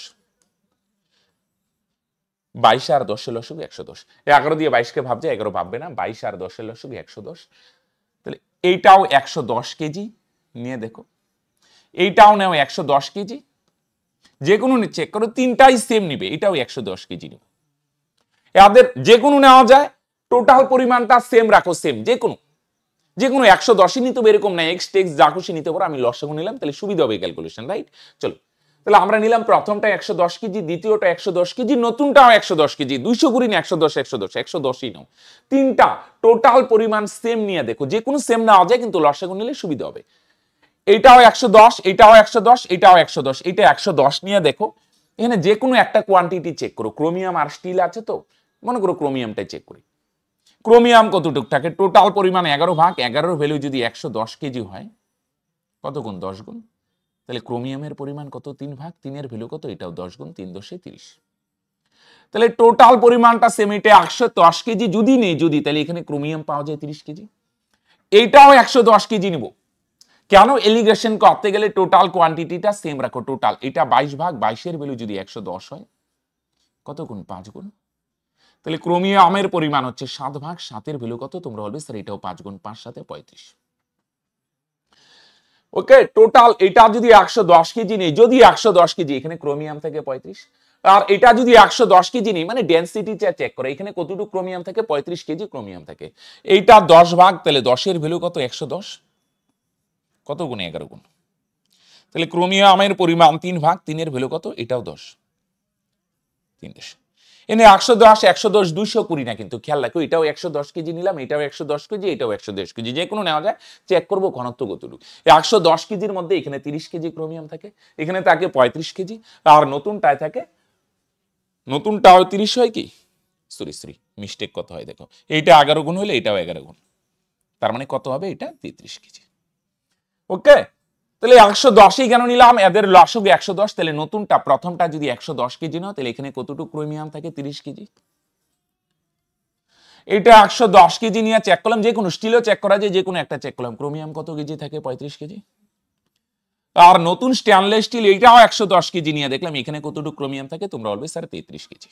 A: 22 আর 10 এর লসগু 110, 11 দিয়ে 22 কে ভাবছে, 11 ভাববে না, 22 আর 10 এর লসগু 110। তাহলে এইটাও 110 কেজি নিয়ে দেখো, এইটাও নেও 110 কেজি, যে কোনো চেক করো, তিনটাই সেম নিবে, এটাও 110 কেজি নিবে। এদের যে কোনো নেওয়া যায়, টোটাল পরিমাণটা সেম রাখো, সেম যে কোনো 110ই নিতে হবে এরকম না, এক্স টেক্স যা খুশি নিতে পারো। আমি লসাগু নিলাম, তাহলে সুবিধা হবে ক্যালকুলেশন, রাইট? চলো, তাহলে আমরা নিলাম প্রথমটা 110 কেজি, দ্বিতীয়টা 110 কেজি, নতুনটাও 110 কেজি, 200 করি না, 110 110 110ই নাও। তিনটা টোটাল পরিমাণ সেম নিয়ে দেখো, যে কোনো সেম নেওয়া যায়, কিন্তু লসাগু নিলে সুবিধা হবে। এটাও 110, এটাও 110, এটাও 110, এটা 110 নিয়ে দেখো, এখানে যে কোনো একটা কোয়ান্টিটি চেক করো, ক্রোমিয়াম আর স্টিল আছে তো, মনে করো ক্রোমিয়ামটাই চেক করি। ক্রোমিয়াম কতটুক থাকে, টোটাল পরিমাণ 11 ভাগ, 11 ভ্যালু যদি 110 কেজি হয়, কত গুণ 10 গুণ, তাহলে ক্রোমিয়ামের পরিমাণ কত 3 ভাগ, 3 এর ভ্যালু কত, এটাও 10 গুণ, 3 10 30। তাহলে টোটাল পরিমাণটা সেম, এটা 110 কেজি যদি নেই, যদি, তাহলে এখানে ক্রোমিয়াম পাওয়া যায় 30 কেজি। এইটাও 110 কেজি নিব, কেন, এলিগেশন করতে গেলে টোটাল কোয়ান্টিটিটা সেম রাখো। টোটাল এটা 22 ভাগ, 22 এর ভ্যালু যদি 110 হয়, কত গুণ 5 গুণ, তাহলে ক্রোমিয়ামের পরিমাণ হচ্ছে 7 ভাগ, 7 এর ভ্যালু কত, তোমরা বলবে স্যার এটাও 5 গুণ, 5 7 35। ওকে, টোটাল এটা যদি 110 কেজি নেই, যদি 110 কেজি, এখানে ক্রোমিয়াম থেকে 35, আর এটা যদি 110 কেজি নেই, মানে ডেনসিটি চেক করে, এখানে কতটুকু ক্রোমিয়াম থেকে, 35 কেজি ক্রোমিয়াম থেকে, এইটা 10 ভাগ, তাহলে 10 এর ভ্যালু কত 110, কত গুণ 11 গুণ, তাহলে ক্রোমিয়ামের পরিমাণ 3 ভাগ, 3 এর ভ্যালু কত, এটাও 10, 3 10। এনে 110 110 200 করি না, কিন্তু খেয়াল রাখো, এটাও 110 কেজি নিলাম, এটাও 110 কেজি, এটাও 110 কেজি, যে কোনো নেওয়া যায়, চেক করবো ঘনত্ব কতটুকু। 110 কেজির মধ্যে এখানে 30 কেজি ক্রোমিয়াম থাকে, এখানে থাকে 35 কেজি, আর নতুনটায় থাকে, নতুনটাও 30 হয় কি, সরি মিস্টেক কত হয় দেখো, এইটা 11 গুণ হলে এটাও 11 গুণ, তার মানে কত হবে, এটা 33 কেজি। ওকে, তাহলে 110ই কেন নিলাম, এদের লসাগু 110, তাহলে নতুনটা প্রথমটা যদি 110 কেজি নাও, তাহলে এখানে কতটুকু ক্রোমিয়াম থাকে 30 কেজি। এটা 110 কেজি নিয়ে চেক করলাম, যে কোনো স্টিলও চেক করা যায়, যে কোনো একটা চেক করলাম, ক্রোমিয়াম কত কেজি থাকে 35 কেজি। আর নতুন স্টেনলেস স্টিল এইটাও 110 কেজি নিয়ে দেখলাম, এখানে কতটুকু ক্রোমিয়াম থাকে, তোমরা বলবে স্যার 33 কেজি।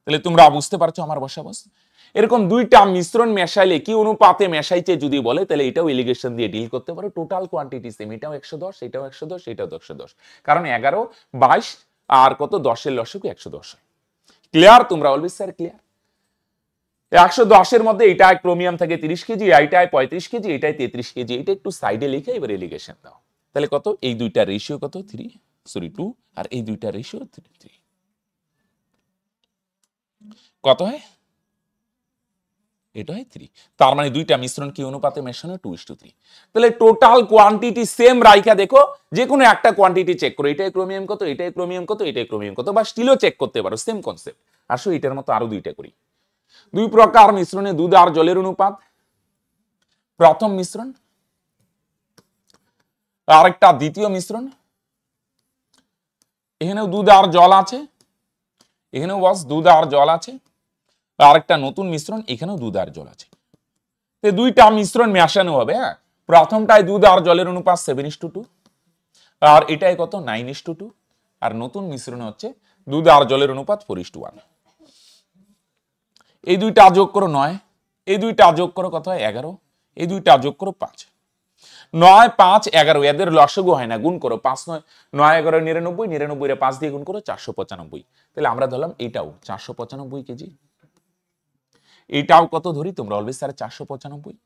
A: তাহলে তোমরা বুঝতে পারছো আমার বসাবস। এরকম দুইটা মিশ্রণ মেশাইলে কি অনুপাতে মেশাইছে যদি বলে, তাহলে এটাও এলিগেশন দিয়ে ডিল করতে পারো। টোটাল কোয়ান্টিটি সেম, এটাও 110, এটাও 110, এটাও 110, কারণ 11, 22 আর কত 10 এর লসাগু 110। ক্লিয়ার? তোমরা বলবে স্যার ক্লিয়ার। 110 এর মধ্যে এটায় ক্রোমিয়াম থাকে 30 কেজি, এইটায় 35 কেজি, এটায় 33 কেজি, এটা একটু সাইডে লিখে এবার এলিগেশন দাও। তাহলে কত? এই দুইটা রেশিও কত? 2 আর এই দুইটা রেশিও 3। কত হয়? এটা হয় 3। তার মানে দুইটা মিশ্রণ কি অনুপাতে মেশানো? 2:3। তাহলে টোটাল কোয়ান্টিটি সেম রাইখা দেখো, যে কোনো একটা কোয়ান্টিটি চেক করো, এটাই ক্রোমিয়াম কত, এটাই ক্রোমিয়াম কত, এটাই ক্রোমিয়াম কত, বা স্টিলও চেক করতে পারো, সেম কনসেপ্ট। আসো এটার মতো আরো দুইটা করি। দুই প্রকার মিশ্রণে দুধ আর জলের অনুপাত। প্রথম মিশ্রণ, আরেকটা দ্বিতীয় মিশ্রণ। এখানেও দুধ আর জল আছে, এখানেও বস দুধ আর জল আছে। আরেকটা নতুন মিশ্রণ, এখানেও দুধ আর জল আছে। দুইটা মিশ্রণ মেশানো হবে। হ্যাঁ, প্রথমটায় দুধ আর জলের অনুপাত 7:2, আর এটাই কত 9:2। আর নতুন মিশ্রণ হচ্ছে দুধ আর জলের অনুপাত 4:1। এই দুইটা যোগ করো 9, এই দুইটা যোগ করো কত হয় 11, এই দুইটা যোগ করো 5। 9, 5, 11 এদের লসাগু হয় না, গুণ করো। 5, 9, 9, 11, 99, 99 5 দিয়ে গুণ করো 495। তাহলে আমরা ধরলাম এটাও 495 কেজি। এটাও কত ধরি? তোমরা বলবে স্যার 495।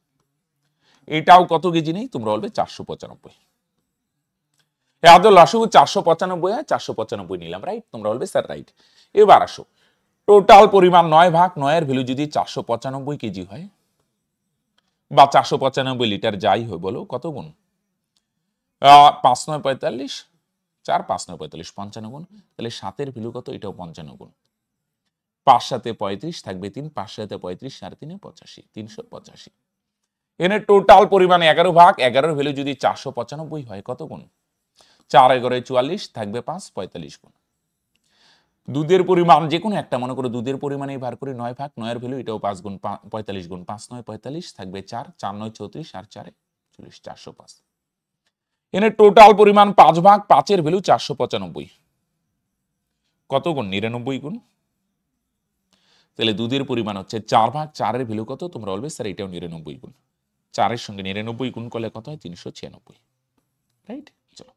A: এটাও কত কেজি নেই? তোমরা বলবে 495। এদের লসাগু 495 হয়, 495 নিলাম, রাইট? তোমরা বলবে স্যার রাইট। এবার আসো, টোটাল পরিমাণ 9 ভাগ 9 এর ভ্যালু যদি 495 কেজি হয়, বা 495 লিটার যাই হয়, বলো কত গুণ? 5, 9, 45, 4, 5, 9, 45, 55 গুণ। তাহলে 7 এর ভ্যালু কত? এটাও 55 গুণ। 5 7 35 থাকবে 3, 5 7 35, 3 85, 385। এখানে টোটাল পরিমাণ 11 ভাগ 11 এর ভ্যালু যদি 495 হয়, কত গুণ? 4 11 44 থাকবে 5, 45 গুণ। দুধের পরিমাণ যে কোনো একটা, মনে করো দুধের পরিমাণে ভার করে 9 ভাগ 9 এর ভ্যালু, এটাও 5 গুণ 45 গুণ। 5 9 45 থাকবে 4, 4 9 34 আর 4 40, 405। এখানে টোটাল পরিমাণ 5 ভাগ 5 এর ভ্যালু 495, কত গুণ? 99 গুণ। তাহলে দুধের পরিমাণ হচ্ছে 4 ভাগ 4 এর ভ্যালু কত? তোমরা বলবে স্যার এটাও 99 গুণ। 4 এর সঙ্গে 99 গুণ করলে কত হয়? 396, রাইট? চলো,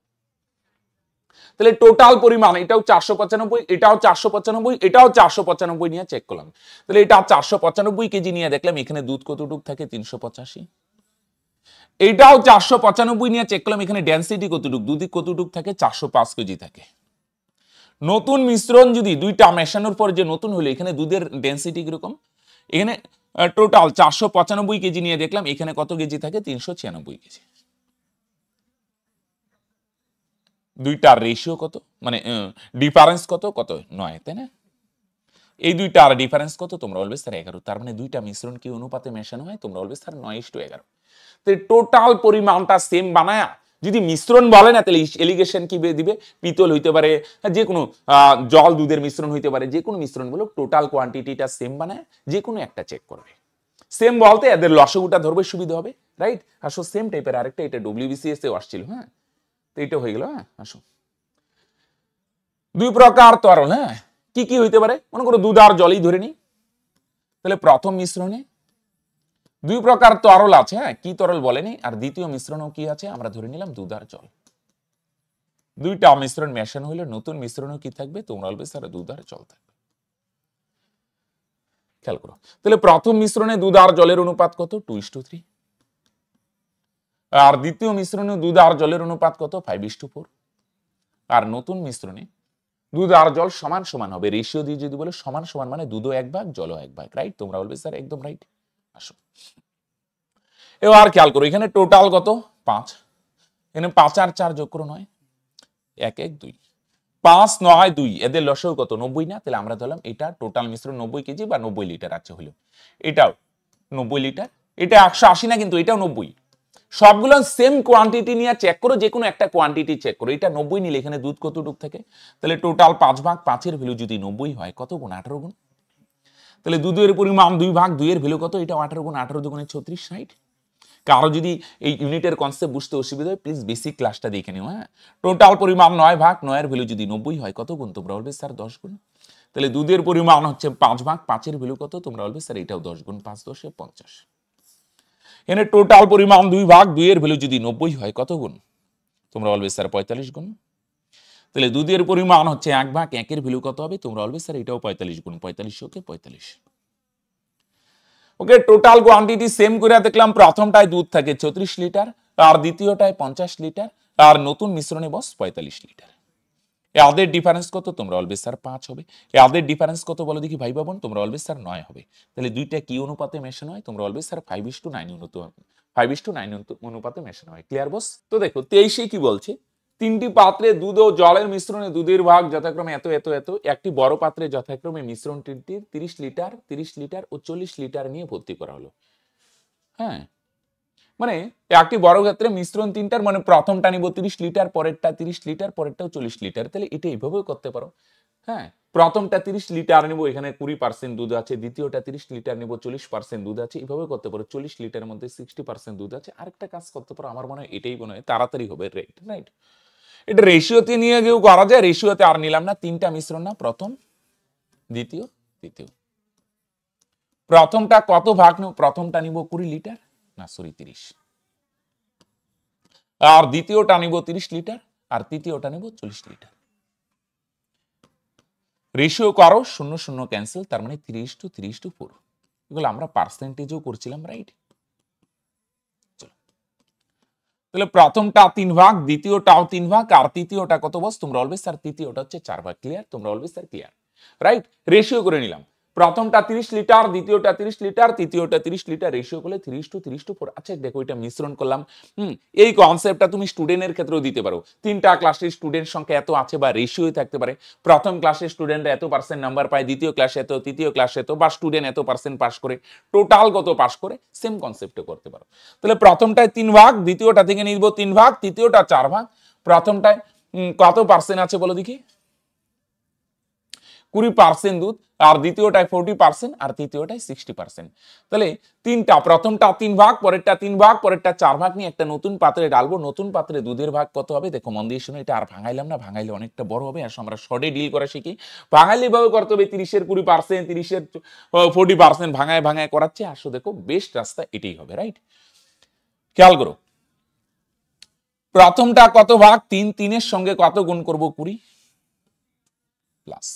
A: তাহলে টোটাল পরিমাণ এটাও 495, এটাও 495, এটাও 495 নিয়ে চেক করলাম। তাহলে এটা 495 কেজি নিয়ে দেখলাম, এখানে দুধ কতটুক থাকে? 385। এটাও 495 নিয়ে চেক করলাম, এখানে ডেনসিটি কতটুক? দুধ কতটুক থাকে? 405 কেজি থাকে। নতুন মিশ্রণ যদি দুইটা মেশানোর পর যে নতুন হলো, এখানে দুধের ডেনসিটি কিরকম? এখানে টোটাল 495 কেজি নিয়ে দেখলাম, এখানে কত কেজি থাকে? 396 কেজি। দুইটার রেশিও কত, মানে ডিফারেন্স কত? কত? 9, তাই না? এই দুইটার ডিফারেন্স কত? তোমরা বলবে স্যার 11। তার মানে দুইটা মিশ্রণ কি অনুপাতে মেশানো হয়? তোমরা বলবে স্যার 9:11। তো টোটাল পরিমাণটা সেম বানায়া যদি মিশ্রণ বলে না, তাহলে এলিগেশন কি দিবে? পিতল হইতে পারে, যে কোনো জল দুধের মিশ্রণ হইতে পারে, যে কোনো মিশ্রণ বলো, টোটাল কোয়ান্টিটিটা সেম বানায় যে কোনো একটা চেক করবে। সেম বলতে এদের লসাগুটা ধরবে, সুবিধা হবে, রাইট? আসো সেম টাইপের আরেকটা, এটা ডব্লিউবিসিএস এ আসছিল। হ্যাঁ, তো এটা হয়ে গেল। হ্যাঁ, আসো দুই প্রকার তরল। হ্যাঁ, কি কি হইতে পারে? মনে করো দুধ আর জলই ধরে নি। তাহলে প্রথম মিশ্রণে দুই প্রকার তরল আছে। হ্যাঁ, কি তরল বলেনি। আর দ্বিতীয় মিশ্রণও কি আছে? আমরা ধরে নিলাম দুধ আর জল। দুইটা মিশ্রণ মেশানো হইলে নতুন মিশ্রণও কি থাকবে? তোমরা বলবে স্যার দুধ আর জল থাকবে। খেয়াল করো, তাহলে প্রথম মিশ্রণে দুধ আর জলের অনুপাত কত? 2:3। আর দ্বিতীয় মিশ্রণে দুধ আর জলের অনুপাত কত? 5:4। আর নতুন মিশ্রণে দুধ আর জল সমান সমান হবে। রেশিও দিয়ে যদি বলে সমান সমান, মানে দুধও 1 ভাগ জলও 1 ভাগ, রাইট? তোমরা বলবে স্যার একদম রাইট। আসো এবার খেয়াল করো, এখানে টোটাল কত? 5। এখানে 5 আর 4 যোগ করো 9, 1 1 2, 5 9 2, এদের লসাগু কত? 90 না? তাহলে আমরা ধরলাম এটা টোটাল মিশ্রণ 90 কেজি বা 90 লিটার আছে হলো। এটাও 90 লিটার, এটা 180 না, কিন্তু এটাও 90। সবগুলো সেম কোয়ান্টিটি নিয়ে চেক করো, যে কোনো একটা কোয়ান্টিটি চেক করো। এটা 90 নিলে এখানে দুধ কতটুক থাকে? তাহলে টোটাল 5 ভাগ 5 এর ভ্যালু যদি 90 হয়, কত গুণ? 18 গুণ। তাহলে দুধের পরিমাণ 2 ভাগ 2 এর ভ্যালু কত? এটা 18 গুণ। 18 দুগুণে 36, 60। কারো যদি এই ইউনিটের কনসেপ্ট বুঝতে অসুবিধা হয় প্লিজ বেসিক ক্লাসটা দেখে নিও। হ্যাঁ, টোটাল পরিমাণ 9 ভাগ, 9 এর ভ্যালু যদি 90 হয় কত গুণ? তোমরা বলবে স্যার 10 গুণ। তাহলে দুধের পরিমাণ হচ্ছে 5 ভাগ, 5 এর ভ্যালু কত? তোমরা বলবে স্যার এটাও 10 গুণ, 5 10 50। এখানে টোটাল পরিমাণ 2 ভাগ, 2 এর ভ্যালু যদি 90 হয় কত গুণ? তোমরা বলবে স্যার 45 গুণ। তাহলে দুধের পরিমাণ হচ্ছে 1 ভাগ, 1 এর ভ্যালু কত হবে? তোমরা বলবে স্যার এটাও 45 গুণ, 45 ওকে 45। ওকে, টোটাল কোয়ান্টিটি সেম করে দেখলাম। প্রথমটায় দুধ থাকে 34 লিটার, আর দ্বিতীয়টায় 50 লিটার, আর নতুন মিশ্রণে বস 45 লিটার। এদের ডিফারেন্স কত? তোমরা বলবে স্যার 5 হবে। এদের ডিফারেন্স কত বলো দেখি ভাই বোন? তোমরা বলবে স্যার 9 হবে। তাহলে দুইটা কি অনুপাতে মেশানো হয়? তোমরা বলবে স্যার 5:9 অনুপাতে মেশানো হয়। ক্লিয়ার বস? তো দেখো 23 কি বলছে, তিনটি পাত্রে দুধ ও জলের মিশ্রণে দুধের ভাগ যথাক্রমে এত এত এত। একটি বড় পাত্রে যথাক্রমে মিশ্রণটি 30 লিটার, 30 লিটার ও 40 লিটার নিয়ে ভর্তি করা হলো। হ্যাঁ, মানে একটি বড় ক্ষেত্রে মিশ্রণ তিনটার, মানে প্রথমটা নিব 30 লিটার, পরেরটা 30 লিটার, পরেরটাও 40 লিটার। তাহলে এটা এইভাবেও করতে পারো। হ্যাঁ, প্রথমটা 30 লিটার নিব, এখানে 20% দুধ আছে। দ্বিতীয়টা 30 লিটার নিব, 40% দুধ আছে। এইভাবে করতে পারো। 40 লিটারের মধ্যে 60% দুধ আছে। আরেকটা কাজ করতে পারো, আমার মনে হয় এটাই মনে হয় তাড়াতাড়ি হবে। রাইট রাইট, এটা রেশিওতে নিয়ে গিয়েও করা যায়। রেশিওতে আর নিলাম না, তিনটা মিশ্রণ না, প্রথম দ্বিতীয় তৃতীয়। প্রথমটা কত ভাগ নেব? প্রথমটা নিব 20 লিটার, না সরি 30, আর দ্বিতীয়টা নিব 30 লিটার, আর তৃতীয়টা নিব 40 লিটার। রেশিও করো, 0 0 ক্যান্সেল, তার মানে 3:3:4। এগুলো আমরা পার্সেন্টেজও করছিলাম। রাইট, চলো তাহলে প্রথমটা 3 ভাগ, দ্বিতীয়টাও 3 ভাগ, আর তৃতীয়টা কত বস? তোমরা বলবে স্যার তৃতীয়টা হচ্ছে 4 ভাগ। ক্লিয়ার? তোমরা বলবে স্যার ক্লিয়ার। রাইট, রেশিও করে নিলাম। প্রথমটা 30 লিটার, দ্বিতীয়টা 30 লিটার, তৃতীয়টা 30 লিটার। রেশিও করলে 3:3:4। আচ্ছা দেখো, এটা মিশ্রণ করলাম। এই কনসেপ্টটা তুমি স্টুডেন্টের ক্ষেত্রেও দিতে পারো। তিনটা ক্লাসের স্টুডেন্ট সংখ্যা এত আছে, বা রেশিও থাকতে পারে। প্রথম ক্লাসের স্টুডেন্টরা এত % নাম্বার পায়, দ্বিতীয় ক্লাসে এত, তৃতীয় ক্লাসে এত, বা স্টুডেন্ট এত % পাস করে, টোটাল কত পাস করে, সেম কনসেপ্টে করতে পারো। তাহলে প্রথমটায় 3 ভাগ, দ্বিতীয়টা থেকে নিব 3 ভাগ, তৃতীয়টা 4 ভাগ। প্রথমটায় কত % আছে বলো দেখি? 20% দুধ, আর দ্বিতীয়টায় 40%, আর তৃতীয়টায় 60%। তাহলে তিনটা, প্রথমটা 3 ভাগ, পরেরটা 3 ভাগ, পরেরটা 4 ভাগ নিয়ে একটা নতুন পাত্রে ডালবো। নতুন পাত্রে দুধের ভাগ কত হবে? দেখো মন দিয়ে শোনো, এটা আর ভাঙাইলাম না, ভাঙাইলে অনেকটা বড় হবে। আসলে আমরা শর্টে ডিল করা শিখি। ভাঙাইলে ভাবে করতে হবে, 30-এর 20%, 30-এর 40% ভাঙায় ভাঙায় করাচ্ছে। আসলে দেখো বেস্ট রাস্তা এটাই হবে। রাইট, খেয়াল করো, প্রথমটা কত ভাগ? 3, 3-এর সঙ্গে কত গুণ করব? 20 প্লাস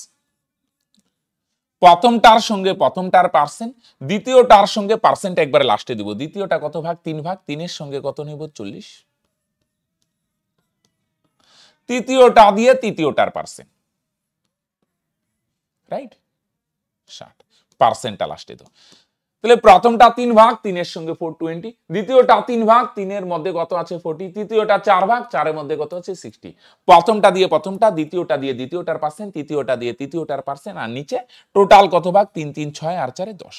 A: প্রথমটার সঙ্গে প্রথমটার পার্সেন্ট, দ্বিতীয়টার সঙ্গে পার্সেন্ট একবারে লাস্টে দিব। দ্বিতীয়টা কত ভাগ? 3 ভাগ, 3-এর সঙ্গে কত নিব? 40, তৃতীয়টা দিয়ে তৃতীয়টার পার্সেন্ট। রাইট, 60, পার্সেন্টটা লাস্টে দাও। তাহলে প্রথমটা 3 ভাগ, 3-এর সঙ্গে 420, দ্বিতীয়টা 3 ভাগ, 3-এর মধ্যে কত আছে? 40, তৃতীয়টা 4 ভাগ, 4-এর মধ্যে কত আছে? 60। প্রথমটা দিয়ে প্রথমটা, দ্বিতীয়টা দিয়ে দ্বিতীয়টার পার্সেন্ট, তৃতীয়টা দিয়ে তৃতীয়টার পার্সেন্ট, আর নিচে টোটাল কত ভাগ? 3 3 6 আর 4 10।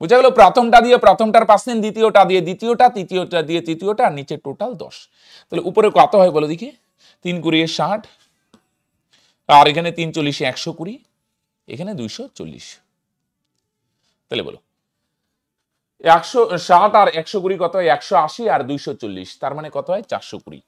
A: বুঝা গেল? প্রথমটা দিয়ে প্রথমটার পার্সেন্ট, দ্বিতীয়টা দিয়ে দ্বিতীয়টা, তৃতীয়টা দিয়ে তৃতীয়টা, আর নিচে টোটাল 10। তাহলে উপরে কত হয় বলো দেখি? 3 × 60, আর এখানে 3 × 40 120, এখানে 240। তাহলে বলো 160 আর 120 কত হয়? 180, আর 240, তার মানে কত হয়? 420,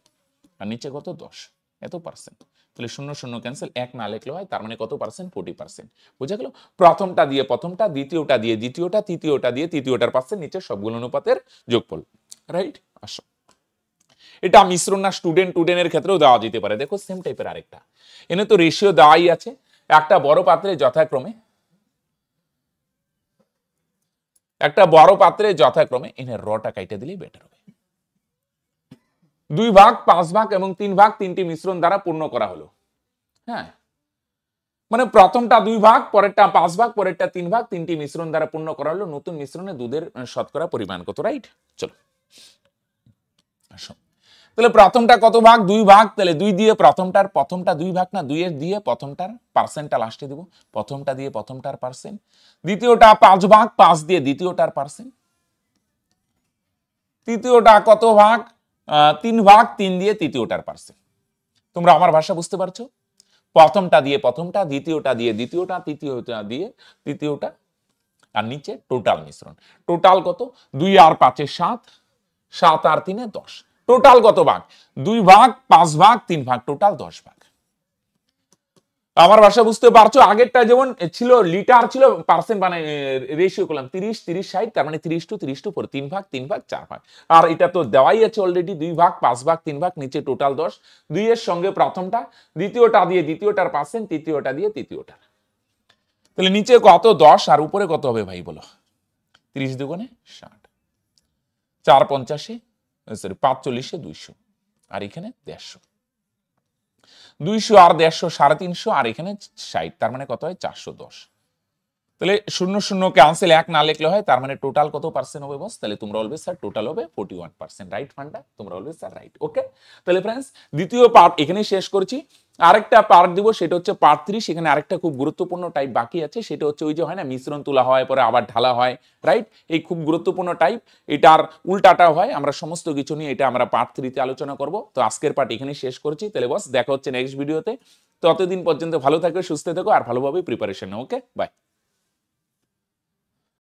A: আর নিচে কত? 10, এত পার্সেন্ট। তাহলে 0 0 ক্যান্সেল, 1 না লিখলে হয়, তার মানে কত পার্সেন্ট? 40%। বুঝা গেল? প্রথমটা দিয়ে প্রথমটা, দ্বিতীয়টা দিয়ে দ্বিতীয়টা, তৃতীয়টা দিয়ে তৃতীয়টার পার্সেন্ট, নিচে সবগুলো অনুপাতের যোগফল। রাইট, আসো এটা মিশ্রণ না, স্টুডেন্টের ক্ষেত্রেও দেওয়া যেতে পারে। দেখো সেম টাইপের আরেকটা, এনে তো রেশিও দেওয়াই আছে। একটা বড় পাত্রে যথাক্রমে এনে রটা কাইটা দিলেই বেটার হবে। 2 ভাগ, 5 ভাগ এবং 3 ভাগ, তিনটি মিশ্রণ দ্বারা পূর্ণ করা হলো। হ্যাঁ, মানে প্রথমটা 2 ভাগ, পরেরটা 5 ভাগ, পরেরটা 3 ভাগ, তিনটি মিশ্রণ দ্বারা পূর্ণ করা হলো। নতুন মিশ্রণে দুধের শতকরা পরিমাণ কত? রাইট, চলো আসো। তাহলে প্রথমটা কত ভাগ? 2 ভাগ। তাহলে 2 দিয়ে প্রথমটা 2 ভাগ না, 2 এর দিয়ে প্রথমটার পার্সেন্টটা লাস্টে দেব। প্রথমটা দিয়ে প্রথমটার পার্সেন্ট। দ্বিতীয়টা 5 ভাগ, 5 দিয়ে দ্বিতীয়টার পার্সেন্ট। তৃতীয়টা কত ভাগ? 3 ভাগ, 3 দিয়ে তৃতীয়টার পার্সেন্ট। তোমরা আমার ভাষা বুঝতে পারছো? প্রথমটা দিয়ে প্রথমটা, দ্বিতীয়টা দিয়ে দ্বিতীয়টা, তৃতীয়টা দিয়ে তৃতীয়টা, আর নিচে টোটাল মিশ্রণ। টোটাল কত? 2 আর 5 7, 7 আর 3 10। টোটাল কত ভাগ? 2 ভাগ, 5 ভাগ, 3 ভাগ, টোটাল 10 ভাগ। আমার ভাষা বুঝতে পারছো? আগেরটা যেমন ছিল লিটার ছিল, পার্সেন্ট মানে রেশিও করলাম 30 30 60, তার মানে 30:30:4, 3 ভাগ 3 ভাগ 4 ভাগ। আর এটা তো দেওয়াই আছে অলরেডি, 2 ভাগ 5 ভাগ 3 ভাগ, নিচে টোটাল 10। 2 এর সঙ্গে প্রথমটা, দ্বিতীয়টা দিয়ে দ্বিতীয়টার পার্সেন্ট, তৃতীয়টা দিয়ে তৃতীয়টা। তাহলে নিচে কত? 10, আর উপরে কত হবে ভাই বলো? 30 দুগুণে 60, 4 50, সরি 5 40 200, আর এখানে 150। 200 আর 150 350, আর এখানে 60, তার মানে কত হয়? 410। তাহলে 0 0 ক্যান্সেল, 1 না লিখলে হয়, তার মানে টোটাল কত পার্সেন্ট হবে বস? তাহলে তোমরা বলবে স্যার টোটাল হবে 41%, রাইট ফান্ডা? তোমরা বলবে স্যার রাইট। ওকে, তাহলে ফ্রেন্ডস দ্বিতীয় পার্ট এখানেই শেষ করছি। আরেকটা পার্ট দিব, সেটা হচ্ছে পার্ট 3। সেখানে আরেকটা খুব গুরুত্বপূর্ণ টাইপ বাকি আছে, সেটা হচ্ছে ওই যে হয় না মিশ্রণ তোলা হয় পরে আবার ঢালা হয়, রাইট? এই খুব গুরুত্বপূর্ণ টাইপ, এটার উল্টাটা হয়। আমরা সমস্ত কিছু নিয়ে এটা আমরা পার্ট 3-তে আলোচনা করব। তো আজকের পার্ট এখানেই শেষ করছি। তাহলে বস দেখা হচ্ছে নেক্সট ভিডিওতে। ততদিন পর্যন্ত ভালো থাকো, সুস্থ থেকো, আর ভালোভাবে প্রিপারেশন নাও। Okay, by.